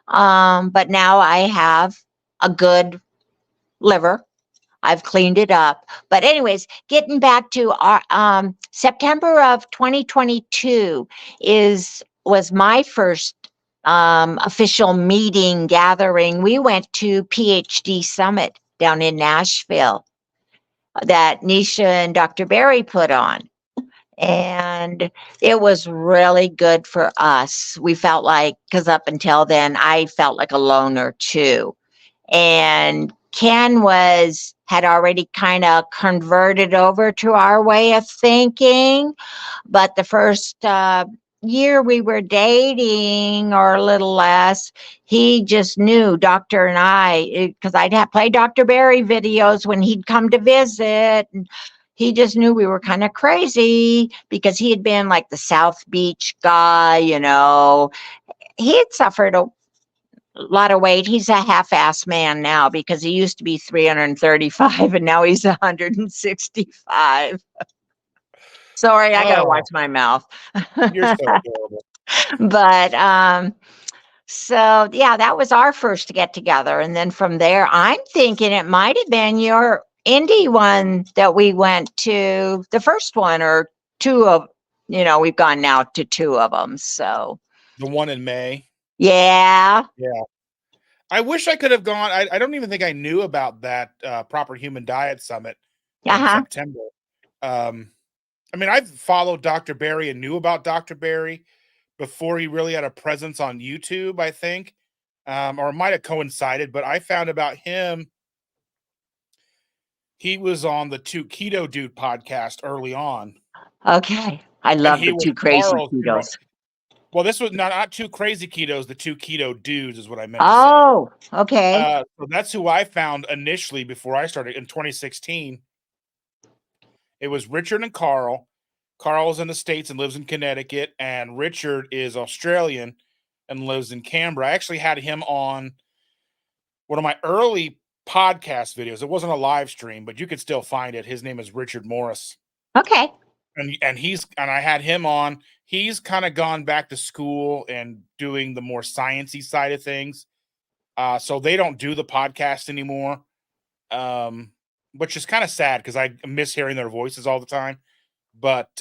But now I have a good liver. I've cleaned it up. But anyways, getting back to our September of 2022 was my first official meeting gathering. We went to PhD Summit down in Nashville that Nisha and Dr. Barry put on. And it was really good for us. We felt like, because up until then, I felt like a loner too. And Ken had already kind of converted over to our way of thinking. But the first year we were dating, or a little less, he just knew Doctor and I, because I'd play Dr. Barry videos when he'd come to visit. And he just knew we were kind of crazy because he had been like the South Beach guy, He had suffered a lot of weight. He's a half-ass man now because he used to be 335 and now he's 165. Sorry, I gotta oh, watch my mouth. you're so adorable. But So, yeah, that was our first get together. And then from there, I'm thinking it might have been your indie one that we went to, the first one or two of, we've gone now to two of them. So, The one in May. yeah. Yeah. I wish I could have gone. I don't even think I knew about that Proper Human Diet Summit in Uh-huh. September. I mean, I've followed Dr. Barry and knew about Dr. Barry before he really had a presence on YouTube, I think. Or it might have coincided, but I found about him. He was on the Two Keto Dude podcast early on, Okay. I and love he the was two crazy Carl's hero. ketos. Well, this was not two crazy ketos, the two keto dudes is what I meant to say. Oh, okay. So that's who I found initially before I started in 2016. It was Richard and Carl. Carl's in the States and lives in Connecticut, and Richard is Australian and lives in Canberra. I actually had him on one of my early podcast videos. It wasn't a live stream, but you could still find it. His name is Richard Morris. Okay. And I had him on. He's kind of gone back to school and doing the more sciencey side of things. So they don't do the podcast anymore. Which is kind of sad because I miss hearing their voices all the time. But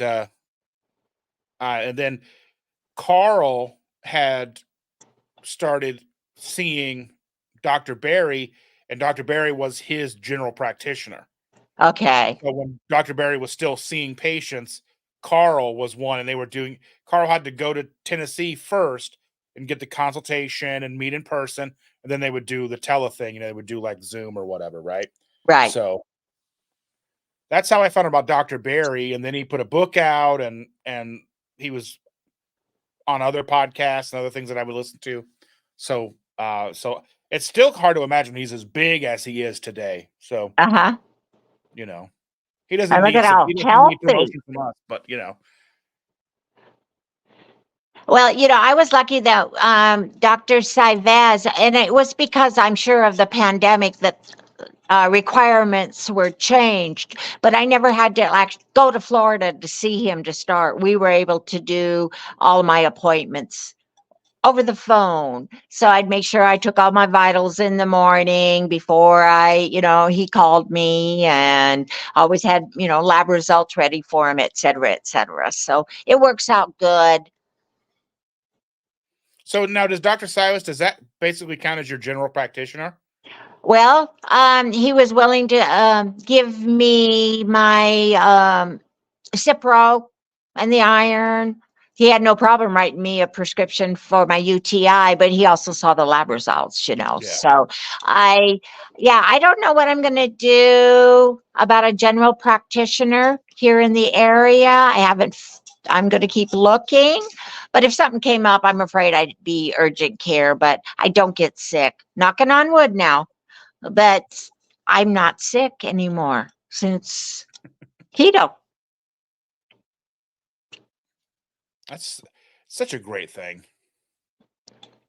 and then Carl had started seeing Dr. Barry, and Dr. Barry was his general practitioner. Okay. So when Dr. Barry was still seeing patients, Carl was one, and Carl had to go to Tennessee first and get the consultation and meet in person, and then they would do the tele thing, they would do like Zoom or whatever, right? Right. So that's how I found out about Dr. Barry, and then he put a book out, and he was on other podcasts and other things that I would listen to. So it's still hard to imagine he's as big as he is today. So Uh-huh. he And doesn't look need at how he doesn't need healthy. promotion from us, but Well, I was lucky that Dr. Saivez, and it was because I'm sure of the pandemic that requirements were changed, but I never had to go to Florida to see him to start. We were able to do all of my appointments over the phone. So I'd make sure I took all my vitals in the morning before he called me, and always had, lab results ready for him, et cetera, et cetera. So it works out good. So now does does that basically count as your general practitioner? Well, he was willing to give me my Cipro and the iron. He had no problem writing me a prescription for my UTI, but he also saw the lab results, Yeah. So I don't know what I'm going to do about a general practitioner here in the area. I'm going to keep looking, but if something came up, I'm afraid I'd be urgent care, but I don't get sick. Knocking on wood now, but I'm not sick anymore since keto. That's such a great thing.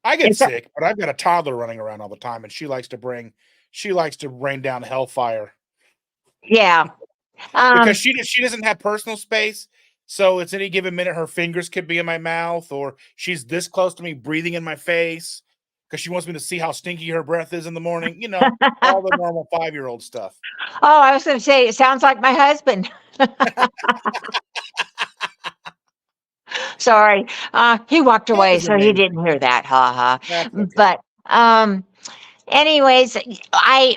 I get sick, but I've got a toddler running around all the time, and she likes to rain down hellfire. Yeah. Because she doesn't have personal space, so it's any given minute her fingers could be in my mouth, or she's this close to me breathing in my face because she wants me to see how stinky her breath is in the morning. All the normal 5-year-old stuff. Oh, I was going to say, it sounds like my husband. Sorry. He walked away, so he didn't hear that. Ha ha. Okay. But anyways,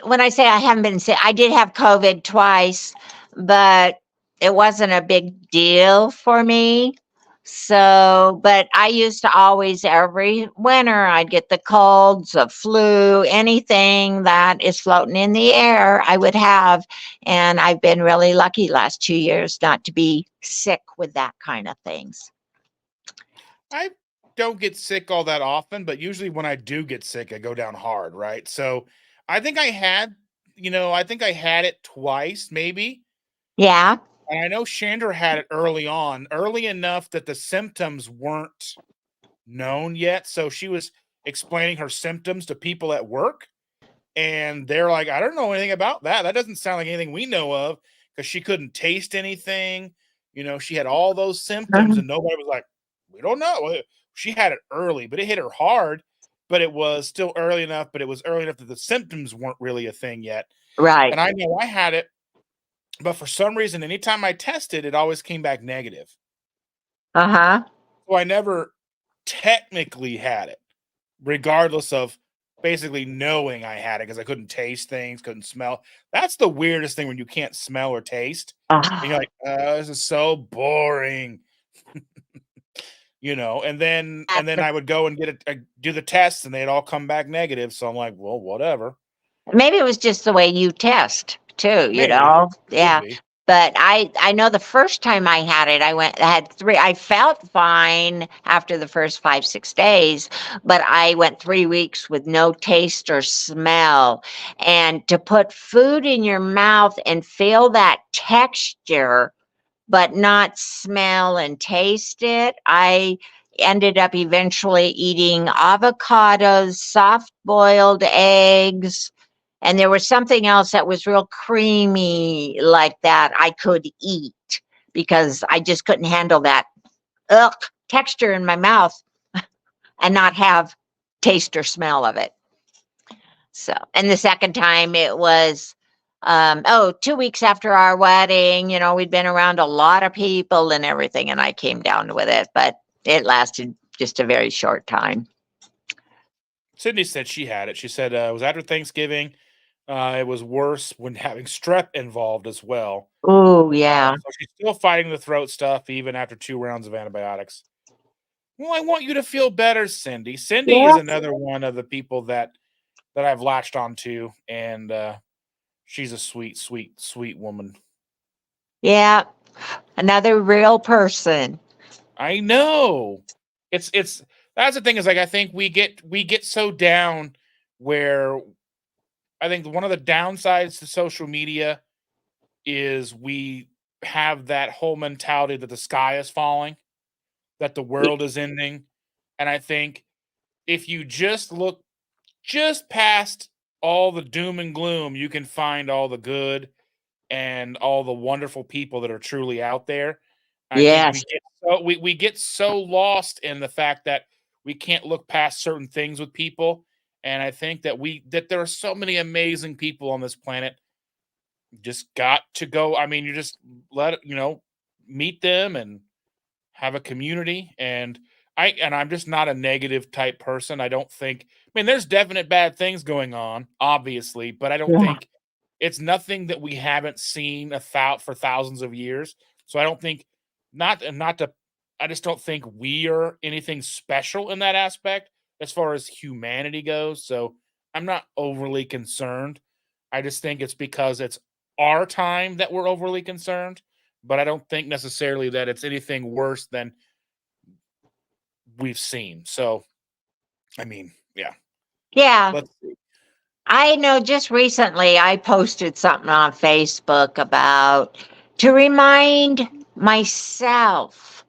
when I say I haven't been sick, I did have COVID twice, but it wasn't a big deal for me. So, but I used to always, every winter, I'd get the colds, the flu, anything that is floating in the air, I would have. And I've been really lucky last 2 years not to be sick with that kind of things. I don't get sick all that often, but usually when I do get sick, I go down hard, right? So I think I had it twice, maybe. Yeah. And I know Chandra had it early on, early enough that the symptoms weren't known yet. So she was explaining her symptoms to people at work, and they're like, I don't know anything about that. That doesn't sound like anything we know of, because she couldn't taste anything. She had all those symptoms, and nobody was like, we don't know. She had it early, but it hit her hard. but it was still early enough, but it was early enough that the symptoms weren't really a thing yet. Right. And I know I had it, but for some reason, anytime I tested, it always came back negative. Uh-huh. So I never technically had it, regardless of basically knowing I had it because I couldn't taste things, couldn't smell. That's the weirdest thing when you can't smell or taste. And you're Oh, like, this is so boring. And then I would go and do the tests and they'd all come back negative. So I'm like, well, whatever. maybe it was just the way you test too, Maybe. Could Yeah. be. But I know the first time I had it, I had three. I felt fine after the first 5, 6 days, but I went 3 weeks with no taste or smell. And to put food in your mouth and feel that texture, but not smell and taste it, I ended up eventually eating avocados, soft boiled eggs, and there was something else that was real creamy like that I could eat because I just couldn't handle that ugh, texture in my mouth and not have taste or smell of it. So, and the second time it was, 2 weeks after our wedding, we'd been around a lot of people and everything, and I came down with it, but it lasted just a very short time. Sydney said she had it. She said it was after Thanksgiving. It was worse when having strep involved as well. Oh, yeah. So she's still fighting the throat stuff even after 2 rounds of antibiotics. Well, I want you to feel better, Cindy. Cindy is Yeah. another one of the people that I've latched onto, and she's a sweet, sweet, sweet woman. Yeah. Another real person. I know. It's that's the thing is like I think we get so down where I think one of the downsides to social media is we have that whole mentality that the sky is falling, that the Y- world is ending. And I think if you just look just past all the doom and gloom, you can find all the good and all the wonderful people that are truly out there. I think Yes. we get so lost in the fact that we can't look past certain things with people. And I think that there are so many amazing people on this planet. Just got to go. I mean, you just meet them and have a community. And I'm just not a negative type person. I don't think, I mean, there's definite bad things going on, obviously, but I don't Yeah. think it's nothing that we haven't seen for thousands of years. So I don't think, not to, I just don't think we are anything special in that aspect as far as humanity goes. So I'm not overly concerned. I just think it's because it's our time that we're overly concerned, but I don't think necessarily that it's anything worse than we've seen. So, I mean, yeah. Yeah. Let's see. I know just recently I posted something on Facebook about to remind myself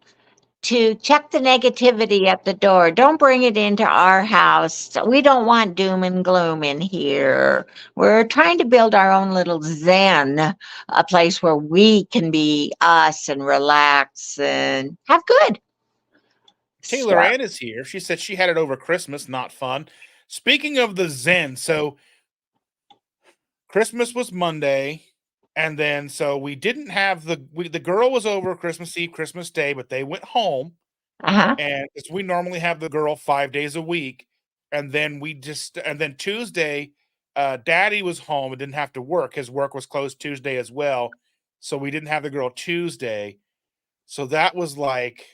to check the negativity at the door. Don't bring it into our house. We don't want doom and gloom in here. We're trying to build our own little zen, a place where we can be us and relax and have good Taylor stuff. Ann is here. She said she had it over Christmas. Not fun. Speaking of the Zen, so Christmas was Monday, and then so we didn't have the girl was over Christmas Eve, Christmas Day, but they went home, Uh-huh. and we normally have the girl 5 days a week, and then Tuesday, Daddy was home and didn't have to work. His work was closed Tuesday as well, so we didn't have the girl Tuesday. So that was like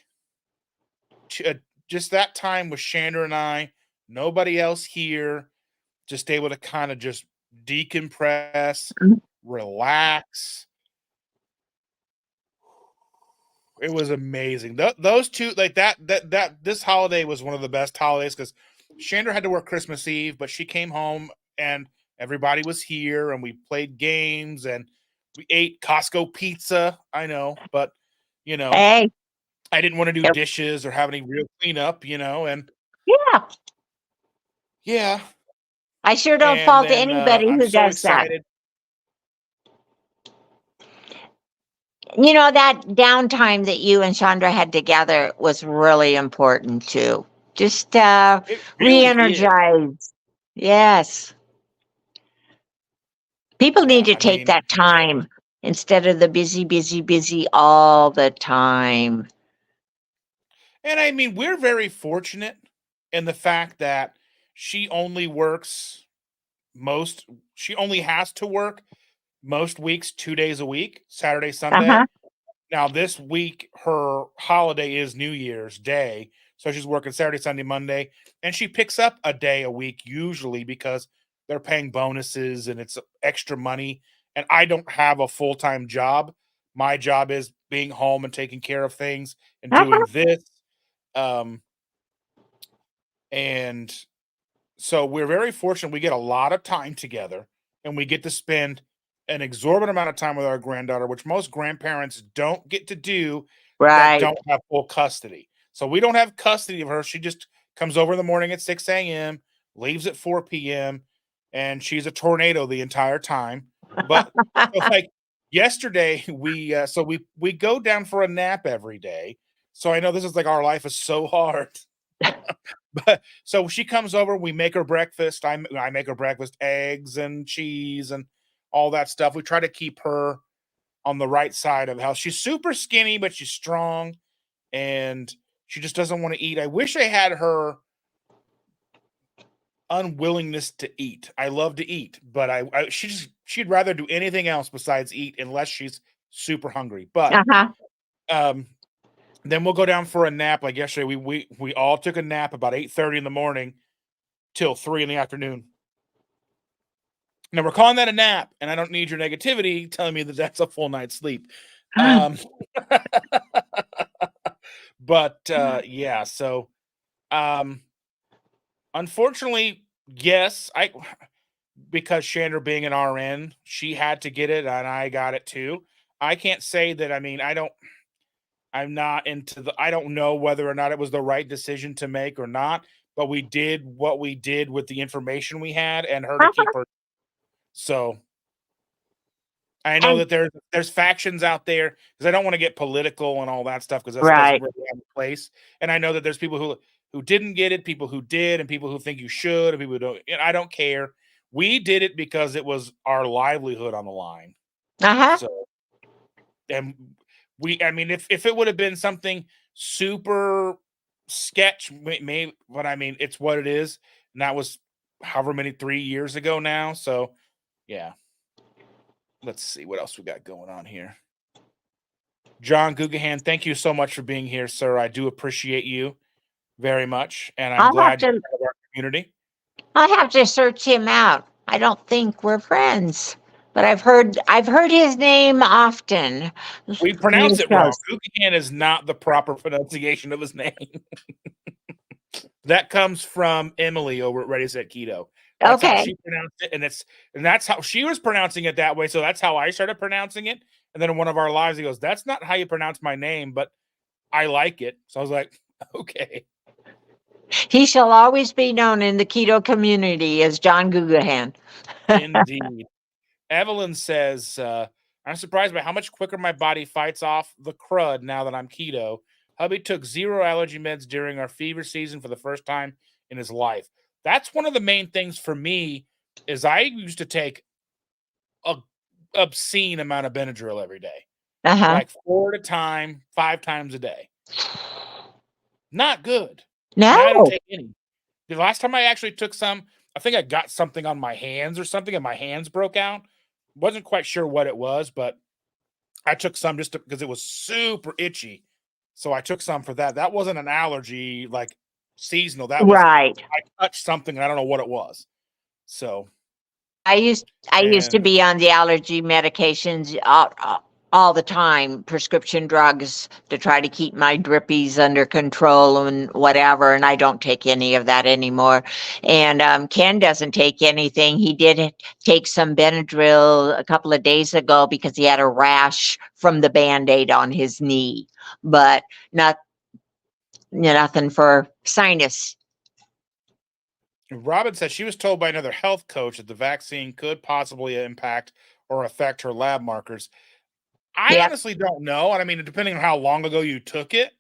uh, just that time with Chandra and I, nobody else here, just able to kind of just decompress, relax. It was amazing. Those two, like this holiday was one of the best holidays because Chandra had to work Christmas Eve, but she came home and everybody was here and we played games and we ate Costco pizza. I know, but you know, Hey, I didn't want to do dishes or have any real cleanup, and yeah, yeah. I sure don't And fault then anybody I'm who so does that. excited. That downtime that you and Chandra had together was really important too. Just It really is. re-energize. Yes. People need Yeah, to I take mean, that time instead of the busy, busy, busy all the time. and I mean, we're very fortunate in the fact that she only works most she only has to work most weeks 2 days a week, Saturday, Sunday. Uh-huh. Now this week her holiday is New Year's Day, so she's working Saturday, Sunday, Monday, and she picks up a day a week usually because they're paying bonuses and it's extra money, and I don't have a full-time job. My job is being home and taking care of things and Uh-huh. doing this. Um, and so we're very fortunate. We get a lot of time together and we get to spend an exorbitant amount of time with our granddaughter, which most grandparents don't get to do that Right. don't have full custody. So we don't have custody of her. She just comes over in the morning at 6 a.m., leaves at 4 p.m., and she's a tornado the entire time. But so like yesterday, we go down for a nap every day. So I know this is like our life is so hard. But so she comes over, we make her breakfast. I make her breakfast, eggs and cheese and all that stuff. We try to keep her on the right side of the house. She's super skinny, but she's strong and she just doesn't want to eat. I wish I had her unwillingness to eat. I love to eat, but she'd rather do anything else besides eat unless she's super hungry. But Uh-huh. um then we'll go down for a nap. Like yesterday, we all took a nap about 8:30 in the morning till 3 in the afternoon. Now we're calling that a nap, and I don't need your negativity telling me that that's a full night's sleep. Um, but yeah, so um, unfortunately, yes, I because Chandra being an RN, she had to get it, and I got it too. I can't say that. I mean, I'm not into the. I don't know whether or not it was the right decision to make or not. But we did what we did with the information we had, and her to keep Uh-huh. her. So I know And that there's factions out there because I don't want to get political and all that stuff because that doesn't right. really have a place. And I know that there's people who didn't get it, people who did, and people who think you should, and people who don't. And I don't care. We did it because it was our livelihood on the line. Uh-huh. So, and I mean, if it would have been something super sketch, maybe, but I mean, it's what it is, and that was however many 3 years ago now. So, yeah. Let's see what else we got going on here. John Gugahan, thank you so much for being here, sir. I do appreciate you very much, and I'm I'll have glad you're to part of our community. I'll have to search him out. I don't think we're friends, but I've heard his name often We from your pronounce it wrong. shows. Gugahan is not the proper pronunciation of his name. That comes from Emily over at Ready Set Keto. That's how Okay. she pronounced it, and that's how she was pronouncing it that way. So that's how I started pronouncing it. And then in one of our lives, he goes, "That's not how you pronounce my name, but I like it." So I was like, "Okay." He shall always be known in the keto community as John Gugahan. Indeed. Evelyn says, I'm surprised by how much quicker my body fights off the crud now that I'm keto. Hubby took 0 allergy meds during our fever season for the first time in his life. That's one of the main things for me is I used to take a obscene amount of Benadryl every day, Uh-huh. like 4 at a time, 5 times a day. Not good. Now I don't No. take any. The last time I actually took some, I think I got something on my hands or something, and my hands broke out. Wasn't quite sure what it was, but I took some just because it was super itchy. So I took some for that. That wasn't an allergy like seasonal. That was Right. I touched something and I don't know what it was. So I used to and be on the allergy medications all the time, prescription drugs to try to keep my drippies under control and whatever. And I don't take any of that anymore. And Ken doesn't take anything. He did take some Benadryl a couple of days ago because he had a rash from the Band-Aid on his knee, but nothing for sinus. Robin says she was told by another health coach that the vaccine could possibly impact or affect her lab markers. I Yeah. honestly don't know. And I mean, depending on how long ago you took it,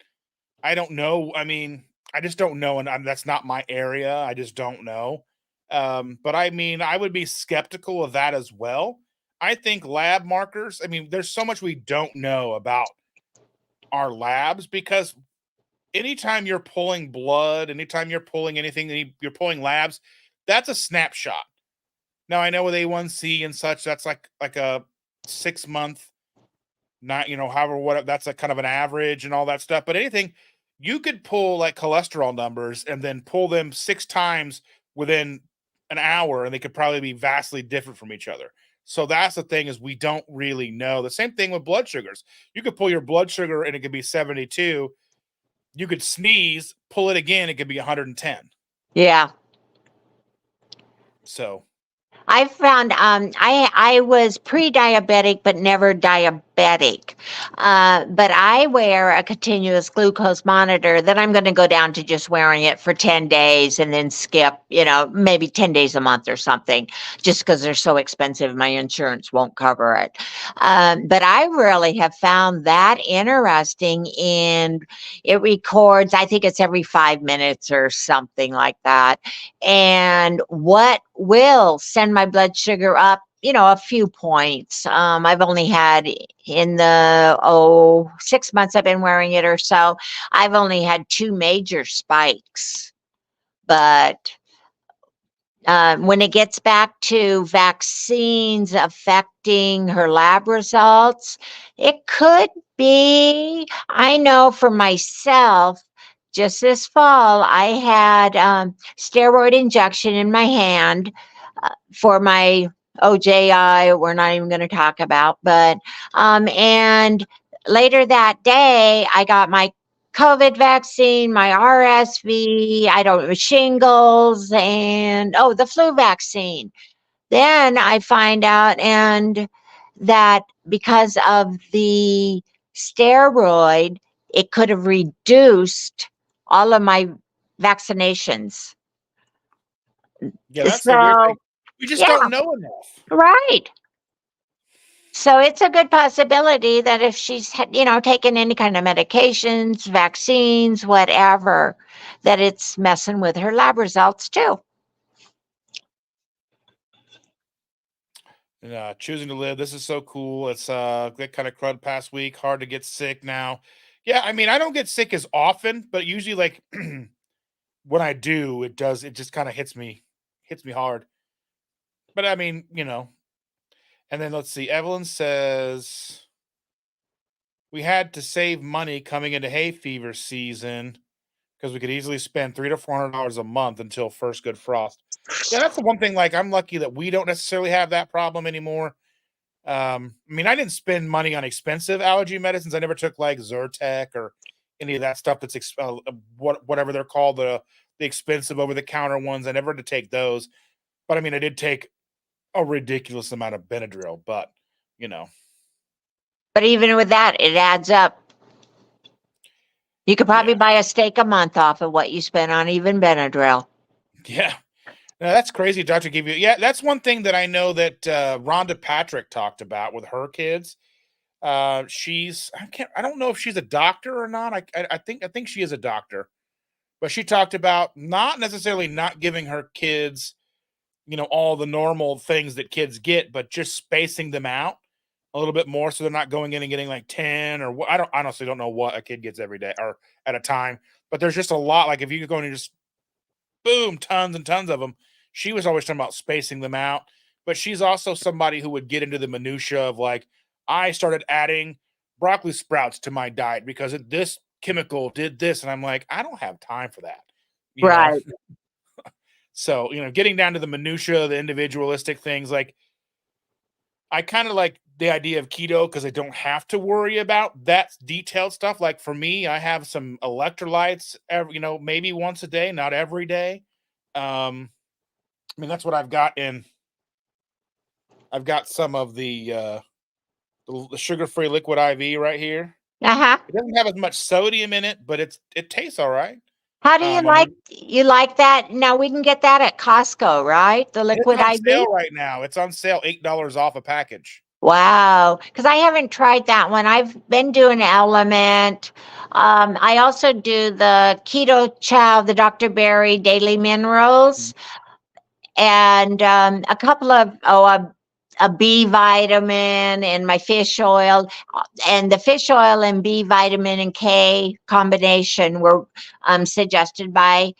I don't know. I mean, I just don't know, and that's not my area. I just don't know. But I mean, I would be skeptical of that as well. I think lab markers. I mean, there's so much we don't know about our labs because anytime you're pulling blood, anytime you're pulling anything, you're pulling labs, that's a snapshot. Now I know with A1C and such, that's like a 6 month, not however what that's a kind of an average and all that stuff. But anything you could pull like cholesterol numbers and then pull them 6 times within an hour, and they could probably be vastly different from each other. So that's the thing is we don't really know. The same thing with blood sugars. You could pull your blood sugar and it could be 72. You could sneeze, pull it again, it could be 110. Yeah. So I found I was pre-diabetic but never diabetic. But I wear a continuous glucose monitor that I'm going to go down to just wearing it for 10 days and then skip, maybe 10 days a month or something, just because they're so expensive. My insurance won't cover it. But I really have found that interesting, and it records, I think it's every 5 minutes or something like that. And what will send my blood sugar up, a few points. I've only had in the 6 months I've been wearing it or so, I've only had 2 major spikes. But when it gets back to vaccines affecting her lab results, it could be. I know for myself, just this fall, I had steroid injection in my hand for my OJI, we're not even going to talk about, but, and later that day, I got my COVID vaccine, my RSV, shingles, and the flu vaccine. Then I find out and that because of the steroid, it could have reduced all of my vaccinations. yeah, that's the weird thing. So, We just yeah, don't know enough. right. So it's a good possibility that if she's, taken any kind of medications, vaccines, whatever, that it's messing with her lab results too. Choosing to live. This is so cool. It's that kind of crud past week. Hard to get sick now. Yeah, I mean, I don't get sick as often, but usually like when I do, it does. It just kind of hits me hard. But I mean, And then let's see. Evelyn says we had to save money coming into hay fever season because we could easily spend $300 to $400 a month until first good frost. Yeah, that's the one thing. Like, I'm lucky that we don't necessarily have that problem anymore. I mean, I didn't spend money on expensive allergy medicines. I never took like Zyrtec or any of that stuff that's whatever they're called, the expensive over the counter ones. I never had to take those, but I mean, I did take a ridiculous amount of Benadryl. But you know, But even with that, it adds up. You could probably yeah, buy a steak a month off of what you spend on even Benadryl. yeah. No, that's crazy. Doctor give you. Yeah, that's one thing that I know that Rhonda Patrick talked about with her kids. I don't know if she's a doctor or not. I think she is a doctor, but she talked about not necessarily not giving her kids, all the normal things that kids get, but just spacing them out a little bit more so they're not going in and getting like 10 or what. I don't honestly don't know what a kid gets every day or at a time, but there's just a lot. Like if you go in and just boom, tons and tons of them. She was always talking about spacing them out, but she's also somebody who would get into the minutia of like, I started adding broccoli sprouts to my diet because this chemical did this, and I'm like, I don't have time for that, you know. Right. So getting down to the minutia, the individualistic things, like I kind of like the idea of keto because I don't have to worry about that detailed stuff. Like for me, I have some electrolytes, maybe once a day, not every day. I mean, that's what I've got in. I've got some of the sugar-free liquid IV right here. Uh-huh. It doesn't have as much sodium in it, but it tastes all right. How do you I'm like that? Now we can get that at Costco, right? The It's liquid on IV? sale right now. It's on sale, $8 off a package. Wow. Because I haven't tried that one. I've been doing Element. I also do the Keto Chow, the Dr. Berry Daily Minerals, and a couple of a B vitamin and my fish oil, and the fish oil and B vitamin and K combination were suggested by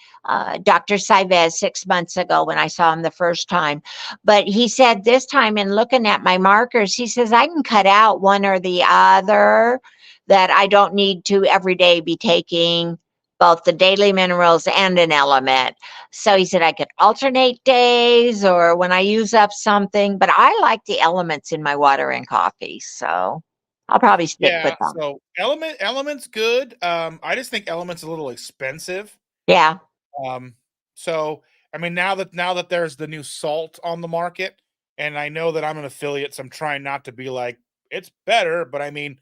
Dr. Saivez 6 months ago when I saw him the first time. But he said this time, in looking at my markers, he says I can cut out one or the other, that I don't need to every day be taking both the daily minerals and an element. So he said I could alternate days or when I use up something, but I like the elements in my water and coffee. So I'll probably stick Yeah, with them. so Element's good. I just think Element's a little expensive. Yeah. Um, so I mean, now that there's the new salt on the market, and I know that I'm an affiliate, so I'm trying not to be like it's better, but I mean,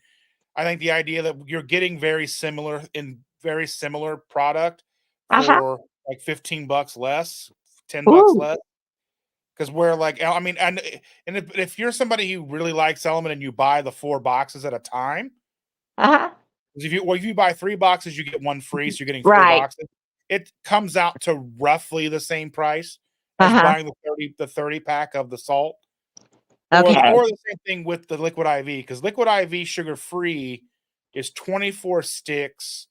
I think the idea that you're getting very similar product Uh-huh. for like $15 less, $10 Ooh. less. Because we're like, I mean, and if you're somebody who really likes Element and you buy the 4 boxes at a time, Uh-huh. 'cause if you buy 3 boxes, you get one free, so you're getting four Right. boxes. It comes out to roughly the same price as Uh-huh. buying the 30 pack of the salt, Okay. or the same thing with the Liquid IV, because Liquid IV sugar free is 24 sticks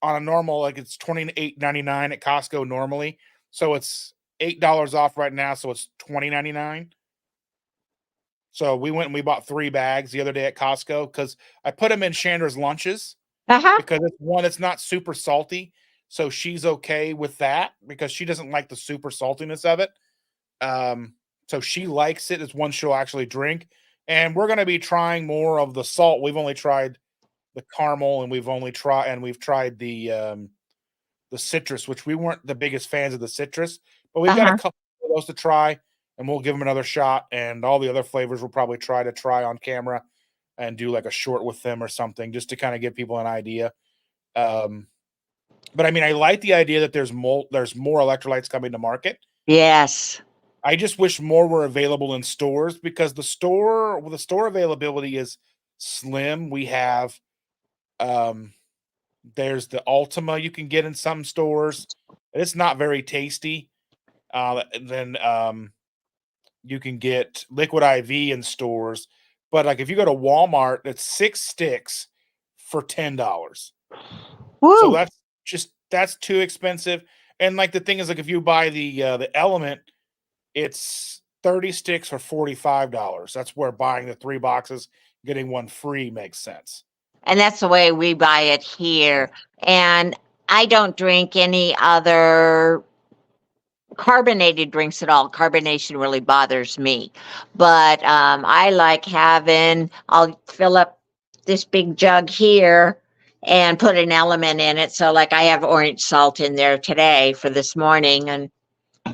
on a normal, like it's 28.99 at Costco normally. So it's $8 off right now, so it's 20.99. So we went and we bought 3 bags the other day at Costco because I put them in Chandra's lunches Uh-huh. because it's not super salty. So she's okay with that because she doesn't like the super saltiness of it. Um, so she likes it. It's one she'll actually drink. And we're gonna be trying more of the salt. We've only tried the caramel and we've tried the citrus, which we weren't the biggest fans of the citrus, but we've got a Uh-huh. couple of those to try, and we'll give them another shot. And all the other flavors we'll probably try on camera and do like a short with them or something, just to kind of give people an idea. Um, but I mean, I like the idea that there's more electrolytes coming to market. Yes. I just wish more were available in stores because the store availability is slim. We have um, there's the Ultima you can get in some stores. It's not very tasty. Then you can get Liquid IV in stores, but like if you go to Walmart, it's 6 sticks for $10. So Woo. that's too expensive. And like the thing is, like if you buy the Element, it's 30 sticks for $45. That's where buying the 3 boxes, getting one free makes sense. And that's the way we buy it here. And I don't drink any other carbonated drinks at all. Carbonation really bothers me. But I like I'll fill up this big jug here and put an element in it. So, like, I have orange salt in there today for this morning. And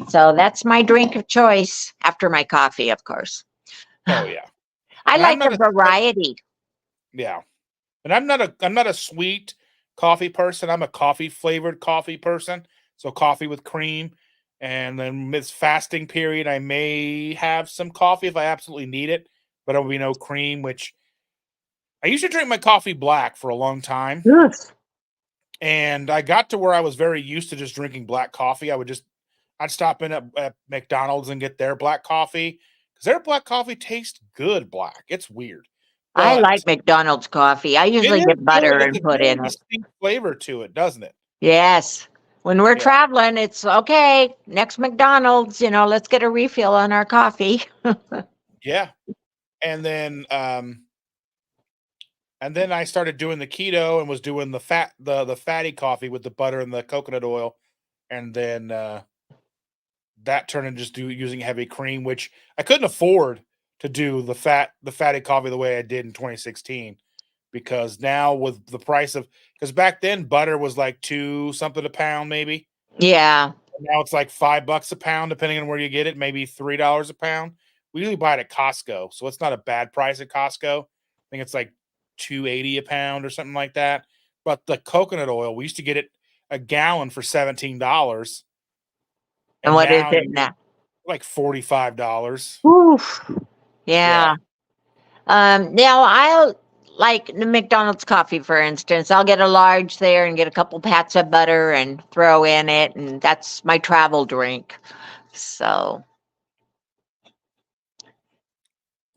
so that's my drink of choice after my coffee, of course. Oh yeah. I And I'm like not the a variety. yeah. And I'm not a sweet coffee person. I'm a coffee flavored coffee person. So coffee with cream. And then this fasting period, I may have some coffee if I absolutely need it, but it'll be no cream, which I used to drink my coffee black for a long time. Yes. And I got to where I was very used to just drinking black coffee. I'd stop in at McDonald's and get their black coffee because their black coffee tastes good black. It's weird. I But like McDonald's coffee. I it usually is get good. butter It's and a put very in it. distinct flavor to it, doesn't it? Yes. When we're Yeah. traveling, it's okay. Next McDonald's, let's get a refill on our coffee. Yeah. And then I started doing the keto and was doing the fatty coffee with the butter and the coconut oil. And then that turned into just using heavy cream, which I couldn't afford to do the fatty coffee the way I did in 2016. Because now with the price of because back then butter was like 2 something a pound, maybe. Yeah. Now it's like $5 a pound, depending on where you get it, maybe $3 a pound. We usually buy it at Costco, so it's not a bad price at Costco. I think it's like 280 a pound or something like that. But the coconut oil, we used to get it a gallon for $17, And and what is now it you now? like $45. Oof. Yeah. Yeah. Now I'll like the McDonald's coffee, for instance. I'll get a large there and get a couple pats of butter and throw in it, and that's my travel drink. So,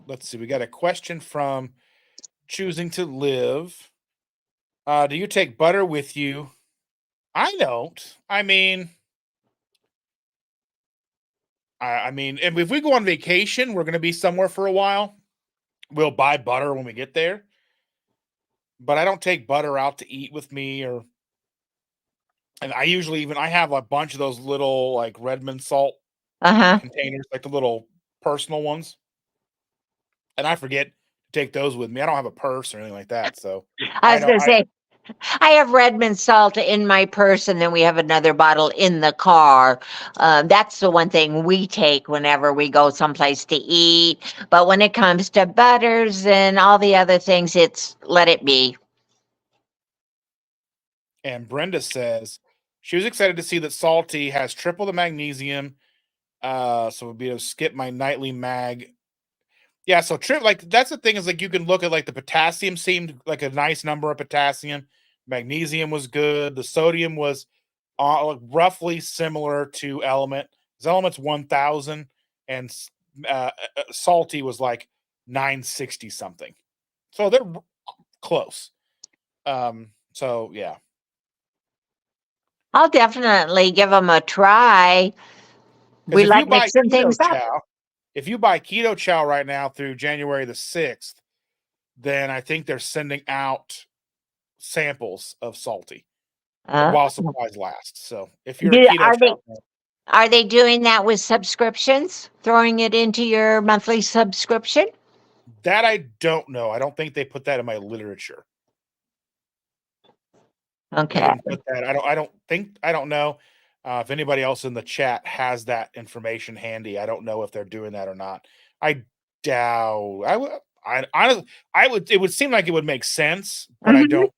Let's see. We got a question from Choosing to Live. Do you take butter with you? I don't. I mean, and if we go on vacation, we're going to be somewhere for a while. We'll buy butter when we get there, but I don't take butter out to eat with me. And I usually I have a bunch of those little like Redmond salt uh-huh. containers, like the little personal ones, and I forget to take those with me. I don't have a purse or anything like that, so I I was don't. going to say, I have Redmond salt in my purse, and then we have another bottle in the car. That's the one thing we take whenever we go someplace to eat. But when it comes to butters and all the other things, it's let it be. And Brenda says she was excited to see that Salty has triple the magnesium, so we'll be able to skip my nightly mag. Yeah, so trip like that's the thing is like you can look at like the potassium seemed like a nice number of potassium. Magnesium was good. The sodium was roughly similar to Element. 'Cause Element's 1,000 and Salty was like 960 something. So they're close. So yeah. I'll definitely give them a try. Because We like mixing things up. If you buy Keto Chow right now through January the 6th, then I think they're sending out samples of Salty Uh, while supplies last. So if you're a Keto are Chow fan, they doing that with subscriptions? Throwing it into your monthly subscription? that I don't know. I don't think they put that in my literature. They Okay. didn't put that. I don't know if anybody else in the chat has that information handy. I don't know if they're doing that or not. I doubt. I would. I honestly, I would. It would seem like it would make sense, but I don't.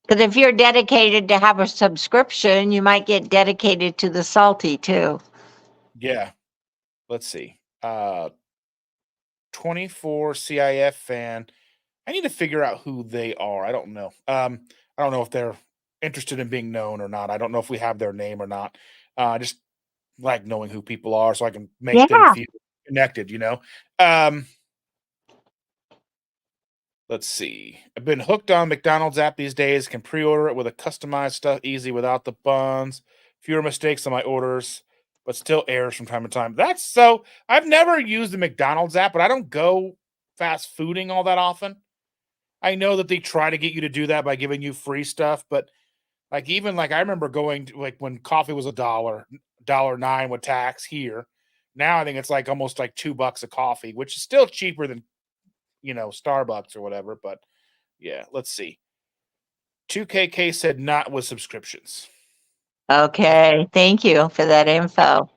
Because if you're dedicated to have a subscription, you might get dedicated to the salty too. Yeah. Let's see. 24 CIF fan. I need to figure out who they are. I don't know. I don't know if they're interested in being known or not. I don't know if we have their name or not. Just like knowing who people are so I can make them Yeah. feel connected, you know. Um, let's see. I've been hooked on McDonald's app these days. Can pre-order it with a customized stuff easy without the buns. Fewer mistakes on my orders, but still errors from time to time. That's so I've never used the McDonald's app, but I don't go fast fooding all that often. I know that they try to get you to do that by giving you free stuff, but like even like I remember going to, like when coffee was dollar nine with tax here. Now I think it's like almost like $2 a coffee, which is still cheaper than Starbucks or whatever. But yeah, let's see. 2KK said not with subscriptions. Okay. Thank you for that info.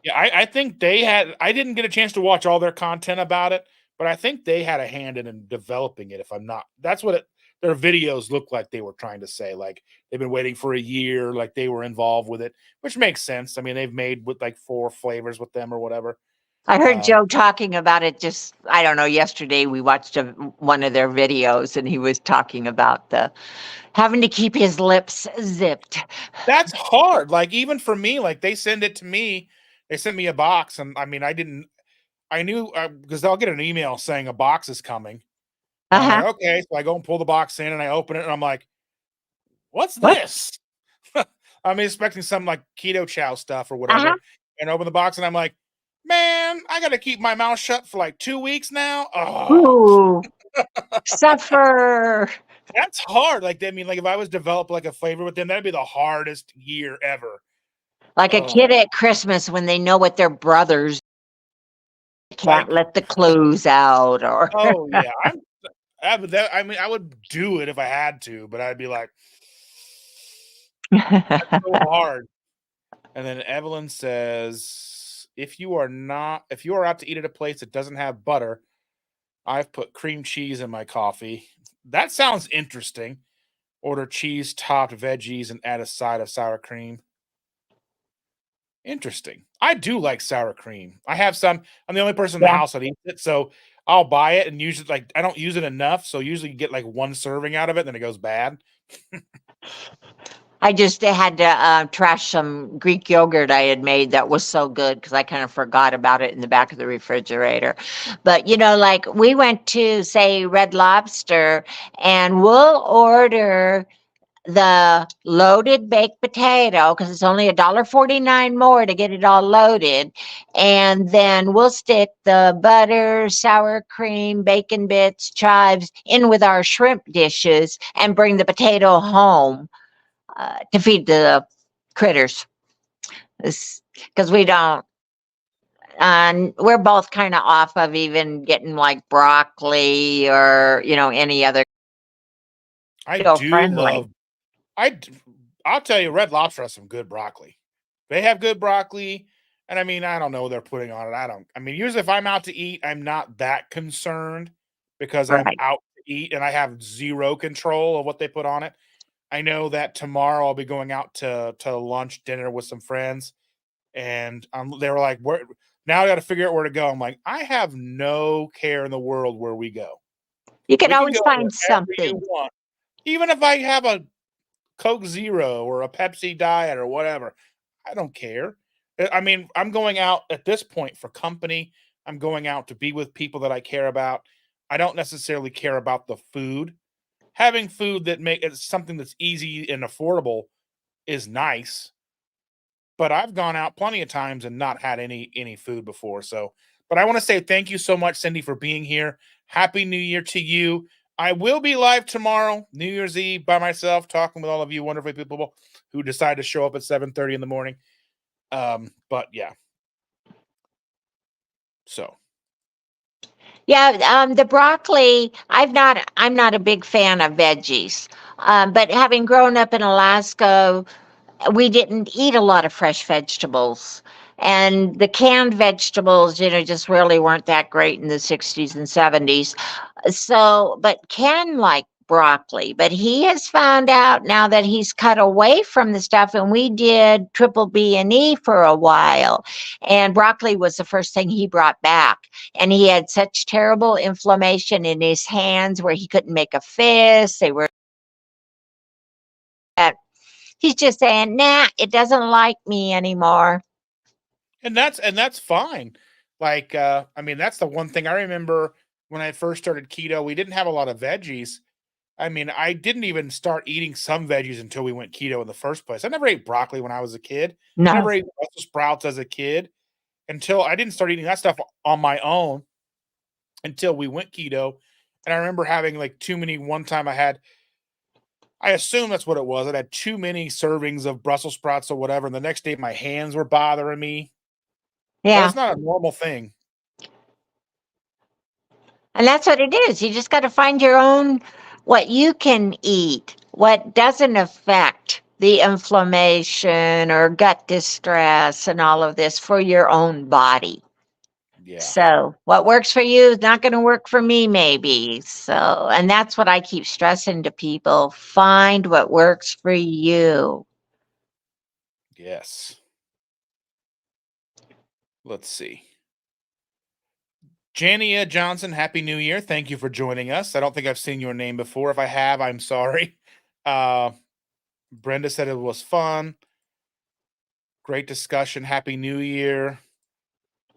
Yeah, I think I didn't get a chance to watch all their content about it, but I think they had a hand in developing it. If I'm not, that's what their videos look like they were trying to say. Like they've been waiting for a year, like they were involved with it, which makes sense. I mean, they've made with like 4 flavors with them or whatever. I heard Um, Joe talking about it just, I don't know, yesterday we watched one of their videos and he was talking about the having to keep his lips zipped. that's hard. Like even for me, like they send it to me. They sent me a box, and I mean, I knew because they'll get an email saying a box is coming, and I'm Uh-huh. like, okay. So I go and pull the box in, and I open it, and I'm like, what's What? this? I'm expecting some like keto chow stuff or Uh-huh. whatever, and open the box, and I'm like, man, I got to keep my mouth shut for like 2 weeks now. Oh, Ooh, suffer. that's hard. Like, I mean, like if I was develop like a flavor with them, that'd be the hardest year ever. Like a kid Oh, at Christmas when they know what their brothers can't like, let the clues out or oh yeah, I mean, I would do it if I had to, but I'd be like, that's so hard. And then Evelyn says, if you are out to eat at a place that doesn't have butter, I've put cream cheese in my coffee. That sounds interesting. Order cheese topped veggies and add a side of sour cream. Interesting. I do like sour cream. I have some. I'm the only person in the yeah. house that eats it, so I'll buy it and use it. Like, I don't use it enough, so usually you get like one serving out of it, and then it goes bad. I just had to trash some Greek yogurt I had made that was so good because I kind of forgot about it in the back of the refrigerator. But, like we went to, say, Red Lobster, and we'll order the loaded baked potato because it's only $1.49 more to get it all loaded. And then we'll stick the butter, sour cream, bacon bits, chives in with our shrimp dishes and bring the potato home to feed the critters. Because we don't, and we're both kind of off of even getting like broccoli or, any other I keto do friendly. love. I'll tell you, Red Lobster has some good broccoli. They have good broccoli, and I mean, I don't know what they're putting on it. I don't. I mean, usually if I'm out to eat, I'm not that concerned because I'm Right. out to eat and I have zero control of what they put on it. I know that tomorrow I'll be going out to lunch, dinner with some friends, and they were like, "Where now? I got to figure out where to go." I'm like, I have no care in the world where we go. You can We can always go find wherever you something. want, even if I have a Coke Zero or a Pepsi Diet or whatever. I don't care. I mean, I'm going out at this point for company. I'm going out to be with people that I care about. I don't necessarily care about the food. Having food that make it something that's easy and affordable is nice, but I've gone out plenty of times and not had any food before. So, but I want to say thank you so much, Cindy, for being here. Happy New Year to you. I will be live tomorrow, New Year's Eve, by myself, talking with all of you wonderful people who decide to show up at 7:30 in the morning. But yeah, so Yeah, the broccoli, I'm not a big fan of veggies. But having grown up in Alaska, we didn't eat a lot of fresh vegetables. And the canned vegetables, just really weren't that great in the 60s and 70s. So, but Ken liked broccoli, but he has found out now that he's cut away from the stuff, and we did triple B and E for a while, and broccoli was the first thing he brought back, and he had such terrible inflammation in his hands where he couldn't make a fist. They were he's just saying, nah, it doesn't like me anymore. and that's fine. Like, I mean, that's the one thing I remember when I first started keto. We didn't have a lot of veggies. I mean, I didn't even start eating some veggies until we went keto in the first place. I never ate broccoli when I was a kid. I No. never ate Brussels sprouts as a kid until I didn't start eating that stuff on my own until we went keto. And I remember having like too many one time I assume that's what it was. I had too many servings of Brussels sprouts or whatever. And the next day my hands were bothering me. But Yeah. it's not a normal thing. And that's what it is. You just got to find your own, what you can eat, what doesn't affect the inflammation or gut distress and all of this for your own body. Yeah. So, what works for you is not going to work for me, maybe. So, and that's what I keep stressing to people, find what works for you. Yes. Let's see. Jania Johnson, Happy New Year. Thank you for joining us. I don't think I've seen your name before. If I have, I'm sorry. Uh, Brenda said it was fun. Great discussion. Happy New Year.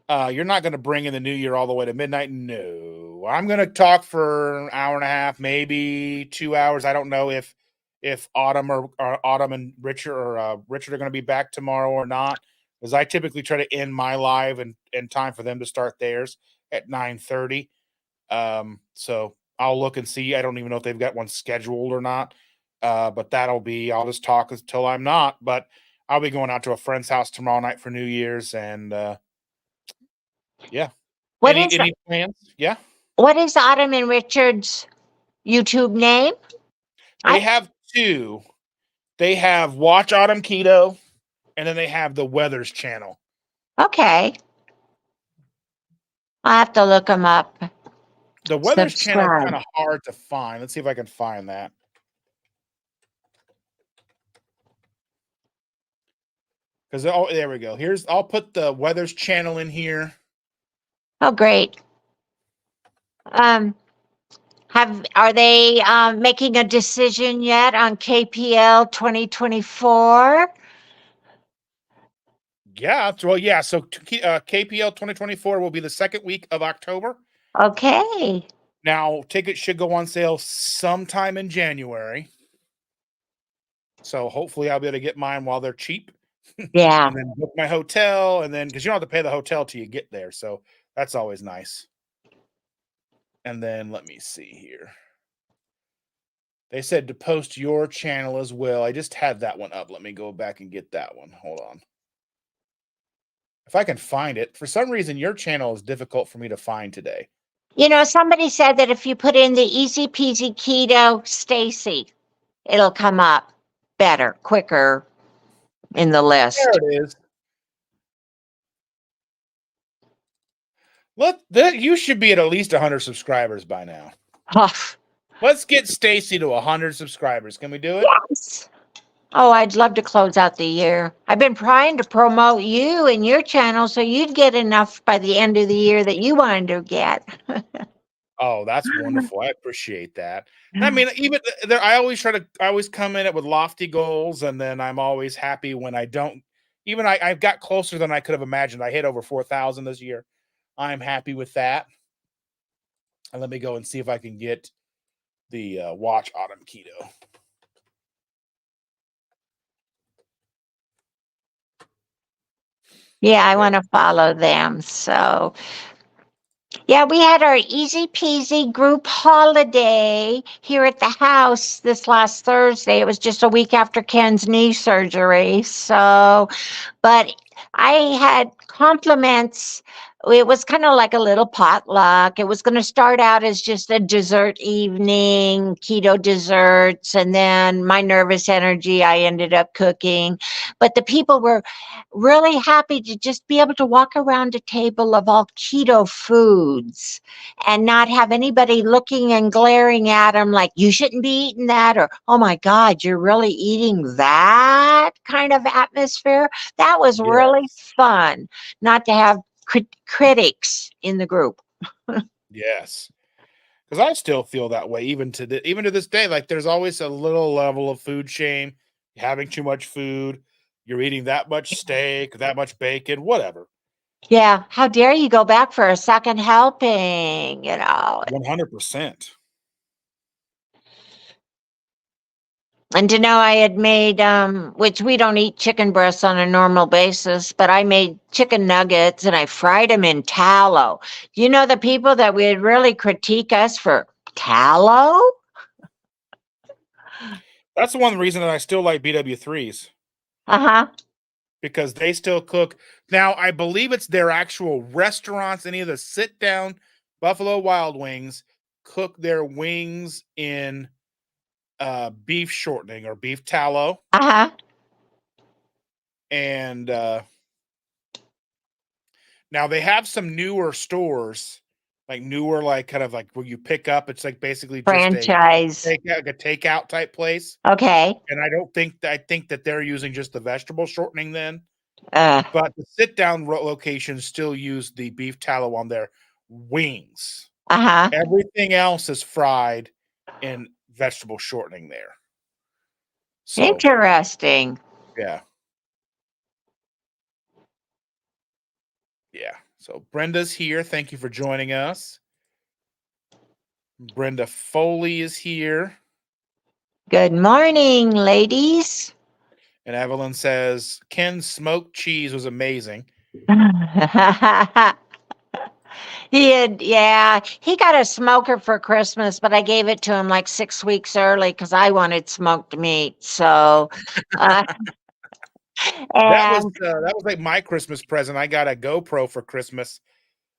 You're not going to bring in the new year all the way to midnight. No, I'm going to talk for an hour and a half, maybe 2 hours. I don't know if or Autumn and Richard or Richard are going to be back tomorrow or not, because I typically try to end my live in time for them to start theirs at 9:30. So I'll look and see. I don't even know if they've got one scheduled or not. But I'll just talk until I'm not. But I'll be going out to a friend's house tomorrow night for New Year's, and yeah. What is Any plans? Yeah. what is Autumn and Richard's YouTube name? They I have two. They have Watch Autumn Keto, and then they have the Weathers channel. Okay. I'll have to look them up. The Weathers channel is Subscribe. kind of hard to find. Let's see if I can find that. Because there we go. I'll put the Weathers channel in here. Oh, great. Um, are they making a decision yet on KPL 2024? Yeah, well, yeah. So KPL 2024 will be the second week of October. Okay. Now, tickets should go on sale sometime in January. So hopefully I'll be able to get mine while they're cheap. Yeah. And then book my hotel, and then because you don't have to pay the hotel till you get there. So that's always nice. And then let me see here. They said to post your channel as well. I just had that one up. Let me go back and get that one. Hold on. If I can find it. For some reason, your channel is difficult for me to find today. You know, somebody said that if you put in the Easy Peasy Keto Stacy, it'll come up better, quicker in the There list. it is. You should be at least 100 subscribers by now. Let's get Stacy to 100 subscribers. Can we do it? Yes. Oh, I'd love to close out the year. I've been trying to promote you and your channel so you'd get enough by the end of the year that you wanted to get. Oh, that's wonderful. I appreciate that. I mean, even there, I always come in it with lofty goals, and then I'm always happy when I don't. Even I got closer than I could have imagined. I hit over 4,000 this year. I'm happy with that. And let me go and see if I can get the Watch Autumn Keto. Yeah, I want to follow them. So, yeah, we had our easy peasy group holiday here at the house this last Thursday. It was just a week after Ken's knee surgery. So, but I had compliments. It was kind of like a little potluck. It was going to start out as just a dessert evening, keto desserts, and then my nervous energy, I ended up cooking. But the people were really happy to just be able to walk around a table of all keto foods and not have anybody looking and glaring at them like, you shouldn't be eating that, or, oh my God, you're really eating that kind of atmosphere. That was really Yes. fun not to have critics in the group. Yes. Because I still feel that way even to this day. Like there's always a little level of food shame. Having too much food, you're eating that much steak, that much bacon, whatever. Yeah, how dare you go back for a second helping, 100%. And to know I had made, which we don't eat chicken breasts on a normal basis, but I made chicken nuggets and I fried them in tallow. You know, the people that would really critique us for tallow? That's the one reason that I still like BW3s. Uh-huh. Because they still cook. Now, I believe it's their actual restaurants. Any of the sit-down Buffalo Wild Wings cook their wings in beef shortening or beef tallow. Uh-huh. And now they have some newer stores, like kind of like where you pick up. It's like basically just Franchise. a takeout type place. Okay. And I think that they're using just the vegetable shortening then. Uh, But the sit-down locations still use the beef tallow on their wings. uh-huh. Everything else is fried in vegetable shortening there. So, Interesting. yeah. Yeah. So Brenda's here. Thank you for joining us. Brenda Foley is here. Good morning, ladies. And Evelyn says, Ken's smoked cheese was amazing. He got a smoker for Christmas, but I gave it to him like 6 weeks early because I wanted smoked meat. So, That was and like my Christmas present. I got a GoPro for Christmas,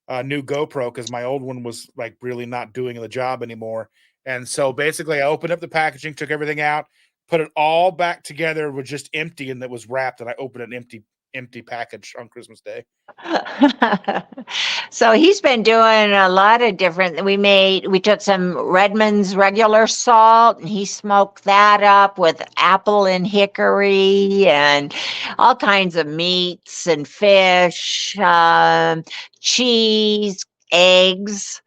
a new GoPro, because my old one was like really not doing the job anymore. And so basically I opened up the packaging, took everything out, put it all back together with just empty, and that was wrapped, and I opened an empty package on Christmas Day. so he's been doing a lot of different. We took some Redmond's regular salt and he smoked that up with apple and hickory and all kinds of meats and fish, cheese, eggs.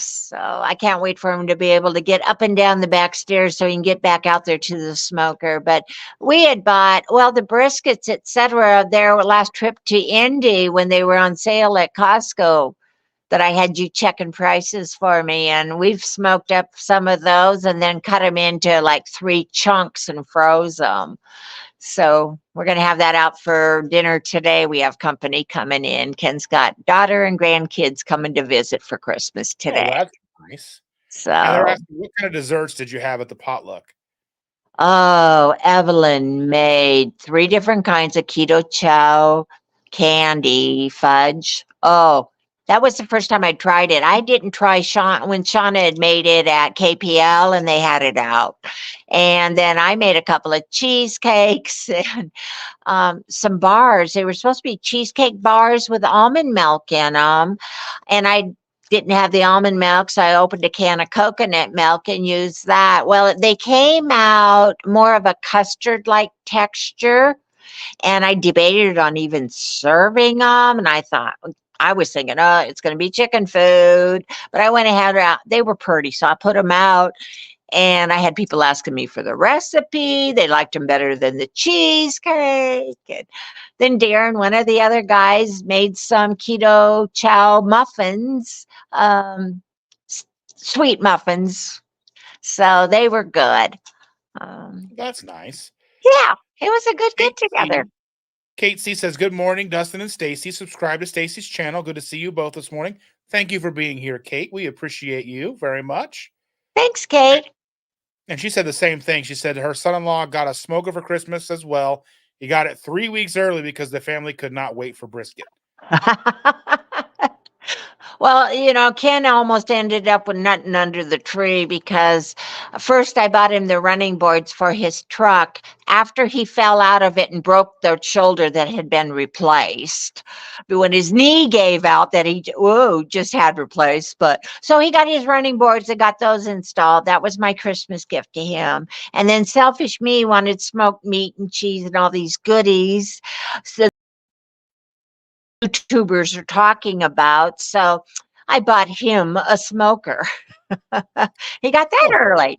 So I can't wait for him to be able to get up and down the back stairs so he can get back out there to the smoker. But we had bought, well, the briskets, etc., their last trip to Indy when they were on sale at Costco that I had you checking prices for me. And we've smoked up some of those and then cut them into like 3 chunks and froze them. So we're going to have that out for dinner today. We have company coming in. Ken's got daughter and grandkids coming to visit for Christmas Oh, today. that's nice. And they're So, asking, what kind of desserts did you have at the potluck? oh, Evelyn made 3 different kinds of keto chow candy fudge. Oh, that was the first time I tried it. I didn't try when Shauna had made it at KPL and they had it out. And then I made a couple of cheesecakes and some bars. They were supposed to be cheesecake bars with almond milk in them. And I didn't have the almond milk, so I opened a can of coconut milk and used that. Well, they came out more of a custard like texture. And I debated on even serving them. And I was thinking, oh, it's going to be chicken food. But I went ahead, they were pretty. So I put them out. And I had people asking me for the recipe. They liked them better than the cheesecake. And then Darren, one of the other guys, made some keto chow muffins, sweet muffins. So they were good. That's nice. Yeah, it was a good get Kate together. C. Kate C says, good morning, Dustin and Stacy. Subscribe to Stacy's channel. Good to see you both this morning. Thank you for being here, Kate. We appreciate you very much. Thanks, Kate. And she said the same thing. She said her son-in-law got a smoker for Christmas as well. He got it 3 weeks early because the family could not wait for brisket. Well, Ken almost ended up with nothing under the tree because first I bought him the running boards for his truck after he fell out of it and broke the shoulder that had been replaced. But when his knee gave out that he just had replaced. But so he got his running boards and got those installed. That was my Christmas gift to him. And then selfish me wanted smoked meat and cheese and all these goodies. So YouTubers are talking about. So I bought him a smoker. He got that early.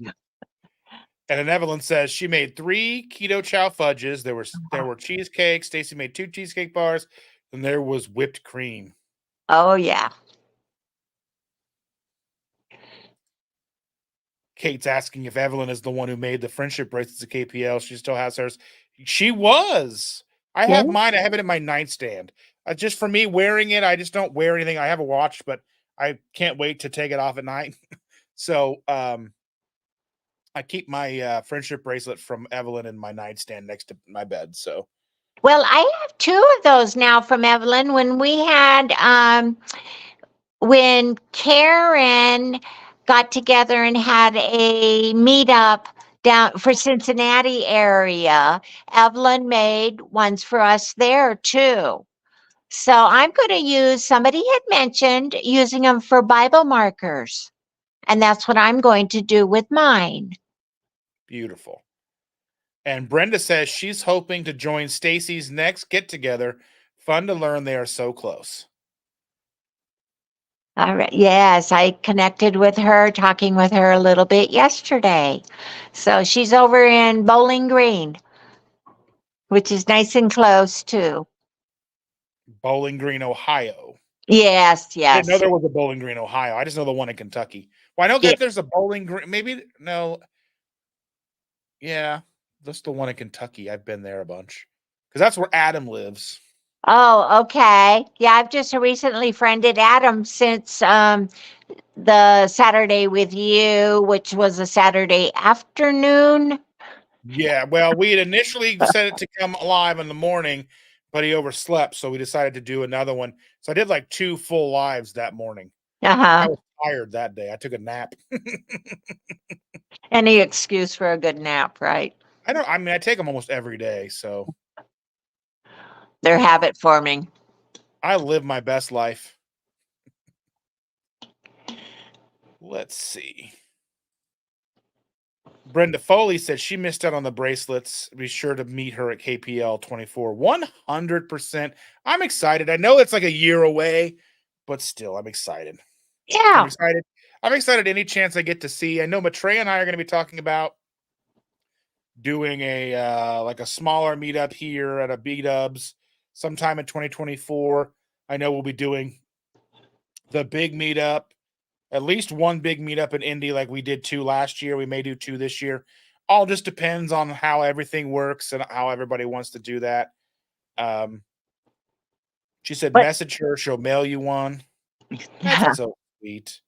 And then Evelyn says she made 3 keto chow fudges. There were cheesecakes. Stacy made 2 cheesecake bars, and there was whipped cream. Oh yeah. Kate's asking if Evelyn is the one who made the friendship bracelets at KPL. She still has hers. She was. I have mine. I have it in my nightstand. Just for me wearing it, I just don't wear anything. I have a watch, but I can't wait to take it off at night. So I keep my friendship bracelet from Evelyn in my nightstand next to my bed. So Well, I have 2 of those now from Evelyn. When Karen got together and had a meetup down for Cincinnati area, Evelyn made ones for us there too. So I'm going to use, somebody had mentioned using them for Bible markers. And that's what I'm going to do with mine. beautiful. And Brenda says she's hoping to join Stacy's next get together. Fun to learn they are so close. All right. Yes, I connected with her, talking with her a little bit yesterday. So she's over in Bowling Green, which is nice and close too. Bowling Green, Ohio. Yes, I didn't know yes. there was a Bowling Green, Ohio. I just know the one in Kentucky. Well, I know Yeah. that there's a Bowling Green. Maybe no. Yeah, that's the one in Kentucky. I've been there a bunch because that's where Adam lives. Oh, okay. Yeah, I've just recently friended Adam since the Saturday with you, which was a Saturday afternoon. Yeah, well, we had initially set it to come live in the morning, but he overslept, so we decided to do another one. So I did like 2 full lives that morning. I Uh-huh. was tired that day. I took a nap. Any excuse for a good nap, right? I mean, I take them almost every day, so They're you know, habit forming. I live my best life. Let's see. Brenda Foley said she missed out on the bracelets. Be sure to meet her at KPL 24. 100%. I'm excited. I know it's like a year away, but still, I'm excited. I'm Yeah. excited. I'm excited any chance I get to see. I know Matrey and I are going to be talking about doing a like a smaller meetup here at a B Dubs sometime in 2024. I know we'll be doing the big meetup, at least one big meetup in Indy, like we did two last year. We may do two this year. All just depends on how everything works and how everybody wants to do that. Um, she said, But message her, she'll mail you one. That's so sweet.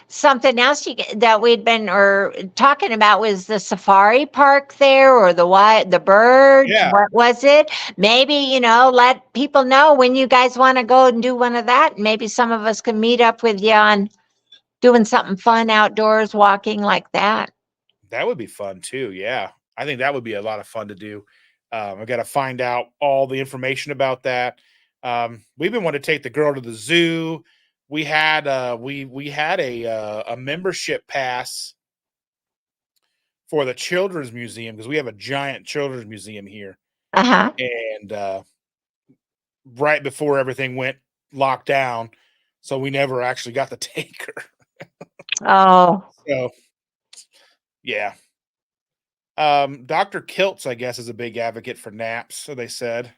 something else that we'd been or talking about was the safari park there, or the birds. Yeah, What was it? Maybe let people know when you guys want to go and do one of that. Maybe some of us can meet up with you on doing something fun outdoors, walking like that. that would be fun too. Yeah, I think that would be a lot of fun to do. I got to find out all the information about that. We've been wanting to take the girl to the zoo. We had a membership pass for the children's museum because we have a giant children's museum here. Uh huh. And right before everything went locked down, so we never actually got to take her. Oh, So yeah. Dr. Kiltz, I guess, is a big advocate for naps, so they said.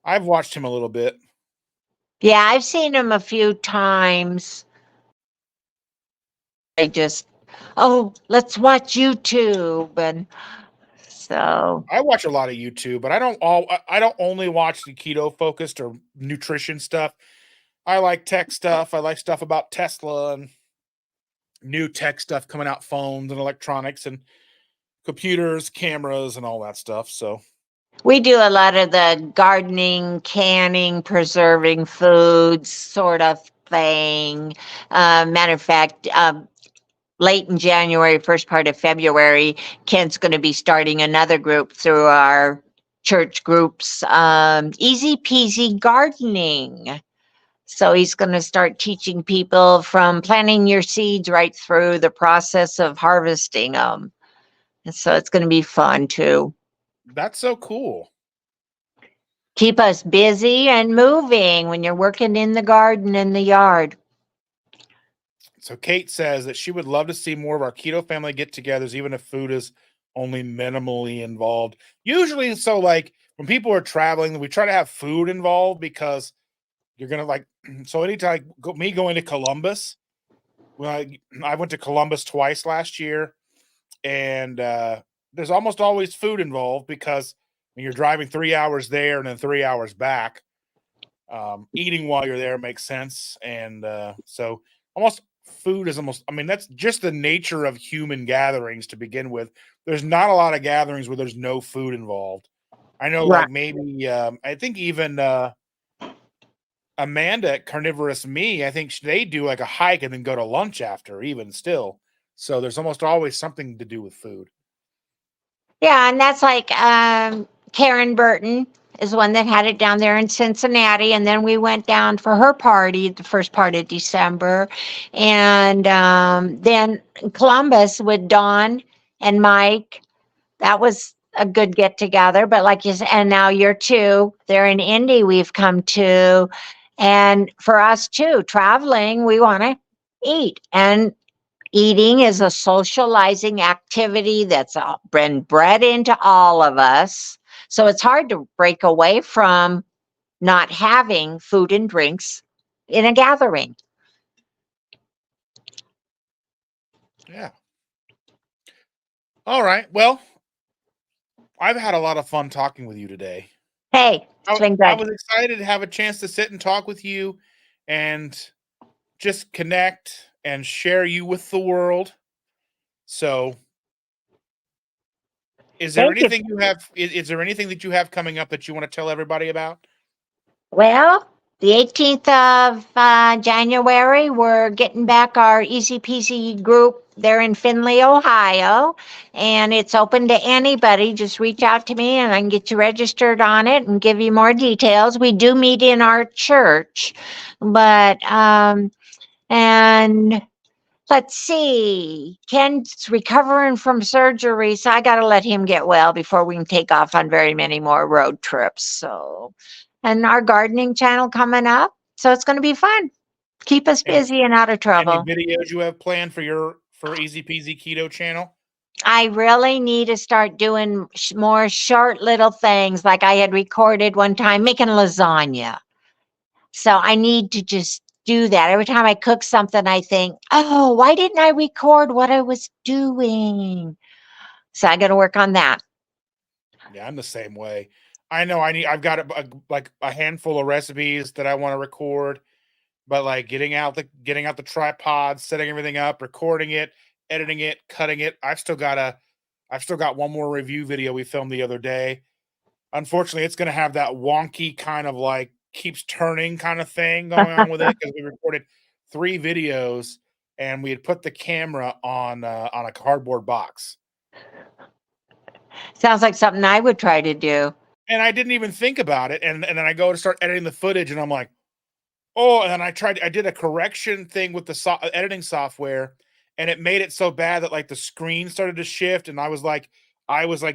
I've watched him a little bit. yeah. I've seen him a few times. I just, oh, let's watch YouTube, and so I watch a lot of YouTube, but I don't only watch the keto focused or nutrition stuff. I like tech stuff. I like stuff about Tesla and new tech stuff coming out, phones and electronics and computers, cameras, and all that stuff. So we do a lot of the gardening, canning, preserving foods sort of thing. Matter of fact, late in January, first part of February, Ken's going to be starting another group through our church groups, Easy Peasy Gardening. So he's going to start teaching people from planting your seeds right through the process of harvesting them. And so it's going to be fun too. that's so cool. Keep us busy and moving when you're working in the garden in the yard. So Kate says that she would love to see more of our keto family get-togethers, even if food is only minimally involved. Usually, so like when people are traveling, we try to have food involved because you're gonna like. So anytime me going to Columbus, when I went to Columbus twice last year, and there's almost always food involved because when you're driving 3 hours there and then 3 hours back, eating while you're there makes sense. And so almost food is almost, I mean, that's just the nature of human gatherings to begin with. There's not a lot of gatherings where there's no food involved. I know, Right. like maybe, I think even Amanda at Carnivorous Me, I think they do like a hike and then go to lunch after, even still. So there's almost always something to do with food. Yeah, and that's like Karen Burton is one that had it down there in Cincinnati, and then we went down for her party the first part of December, and then Columbus with Dawn and Mike. That was a good get together. But like you said, and now you're two. They're in Indy. We've come to, and for us too, traveling, we want to eat and eating is a socializing activity that's been bred into all of us. So it's hard to break away from not having food and drinks in a gathering. Yeah. All right. Well, I've had a lot of fun talking with you today. Hey, it's been I good. was excited to have a chance to sit and talk with you and just connect and share you with the world. So, is there Thank you. anything you have? Is there anything that you have coming up that you want to tell everybody about? Well, the 18th of January, we're getting back our Easy Peasy group there in Findlay, Ohio, and it's open to anybody. Just reach out to me and I can get you registered on it and give you more details. We do meet in our church, but, and let's see, Ken's recovering from surgery, so I got to let him get well before we can take off on very many more road trips. So, and our gardening channel coming up, so it's going to be fun. Keep us Any busy and out of any trouble. videos you have planned for your Easy Peasy Keto channel? I really need to start doing more short little things like I had recorded one time making lasagna. So I need to just do that. Every time I cook something, I think, oh, why didn't I record what I was doing? So I got to work on that. Yeah, I'm the same way. I know I've got like a handful of recipes that I want to record, but like getting out the tripod, setting everything up, recording it, editing it, cutting it. I've still got one more review video we filmed the other day. Unfortunately, it's going to have that wonky kind of like keeps turning kind of thing going on with it because we recorded 3 videos and we had put the camera on a cardboard box. Sounds like something I would try to do. And I didn't even think about it. And then I go to start editing the footage and I'm like, oh, and then I did a correction thing with the editing software, and it made it so bad that like the screen started to shift, and I was like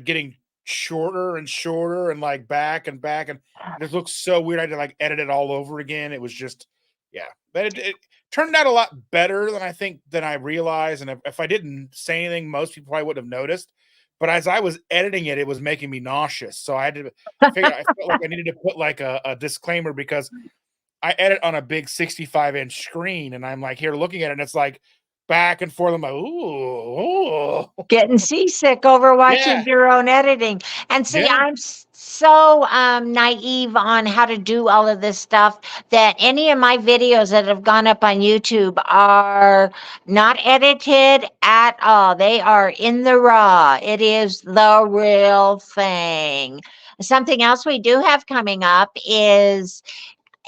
getting shorter and shorter, and like back and back, and it just looks so weird. I had to like edit it all over again. It was just, yeah, but it turned out a lot better than I realized. And if I didn't say anything, most people probably wouldn't have noticed. But as I was editing it, it was making me nauseous. So I had to figure. I felt like I needed to put like a disclaimer because I edit on a big 65-inch screen, and I'm like here looking at it, and it's like back and forth. I'm like, ooh, Getting seasick over watching yeah, your own editing. And see, yeah. I'm so naive on how to do all of this stuff that any of my videos that have gone up on YouTube are not edited at all. They are in the raw. It is the real thing. Something else we do have coming up is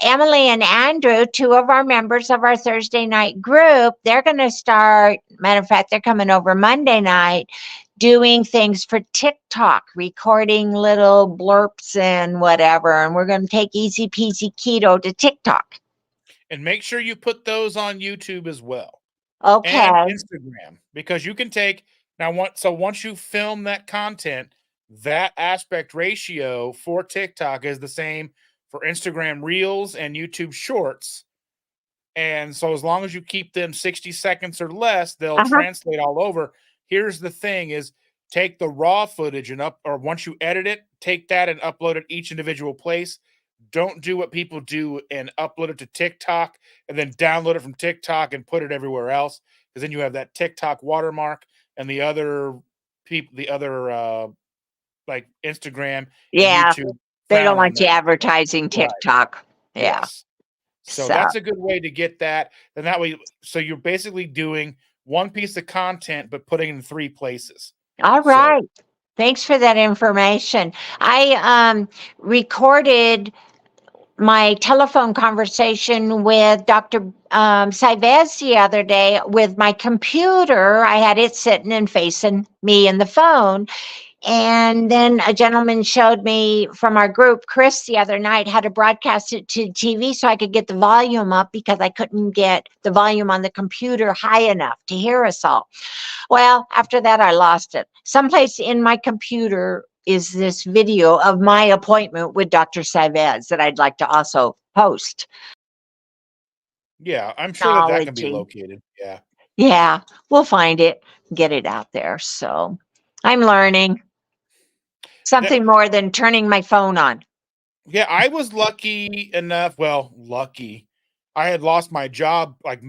Emily and Andrew, two of our members of our Thursday night group, they're going to start, matter of fact, they're coming over Monday night doing things for TikTok, recording little blurps and whatever. And we're going to take Easy Peasy Keto to TikTok. And make sure you put those on YouTube as well and Okay. Instagram because you can take once you film that content, that aspect ratio for TikTok is the same for Instagram Reels and YouTube Shorts. And so as long as you keep them 60 seconds or less, they'll Uh-huh. translate all over. Here's the thing is take the raw footage or once you edit it, take that and upload it each individual place. Don't do what people do and upload it to TikTok and then download it from TikTok and put it everywhere else because then you have that TikTok watermark and the other like Instagram and Yeah. YouTube They don't frown on want you that. advertising Right. TikTok. Yeah. Yes. So So, that's a good way to get that. And that way, so you're basically doing one piece of content, but putting it in 3 places. all So right. Thanks for that information. I recorded my telephone conversation with Dr. Saivez the other day with my computer. I had it sitting and facing me in the phone. And then a gentleman showed me from our group, Chris, the other night, how to broadcast it to TV so I could get the volume up because I couldn't get the volume on the computer high enough to hear us all. Well, after that, I lost it. Someplace in my computer is this video of my appointment with Dr. Saivez that I'd like to also post. yeah, I'm sure that can be Technology. located. Yeah. Yeah, we'll find it, get it out there. So I'm learning That, something more than turning my phone on. yeah, I was lucky enough. Well, lucky. I had lost my job like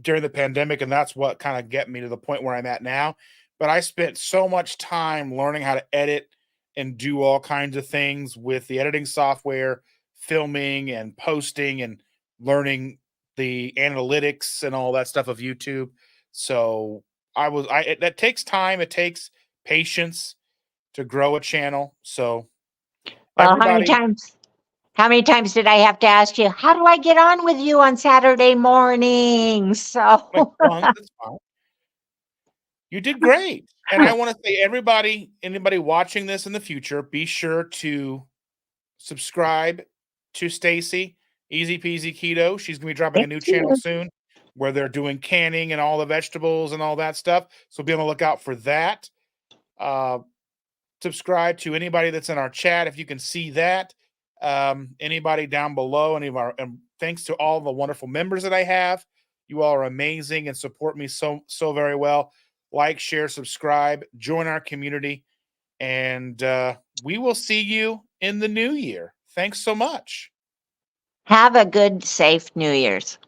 during the pandemic, and that's what kind of get me to the point where I'm at now. But I spent so much time learning how to edit and do all kinds of things with the editing software, filming and posting, and learning the analytics and all that stuff of YouTube. So that takes time. It takes patience to grow a channel. So Well, everybody, how many times did I have to ask you, how do I get on with you on Saturday mornings? like So once, that's fine. You did great. And I want to say, anybody watching this in the future, be sure to subscribe to Stacy, Easy Peasy Keto. She's going to be dropping a thank new channel you. soon where they're doing canning and all the vegetables and all that stuff. So be on the lookout for that. Uh, Subscribe to anybody that's in our chat if you can see that. Anybody down below, and thanks to all the wonderful members that I have. You all are amazing and support me so very well. Like, share, subscribe, join our community, and we will see you in the new year. Thanks so much. Have a good, safe New Year's.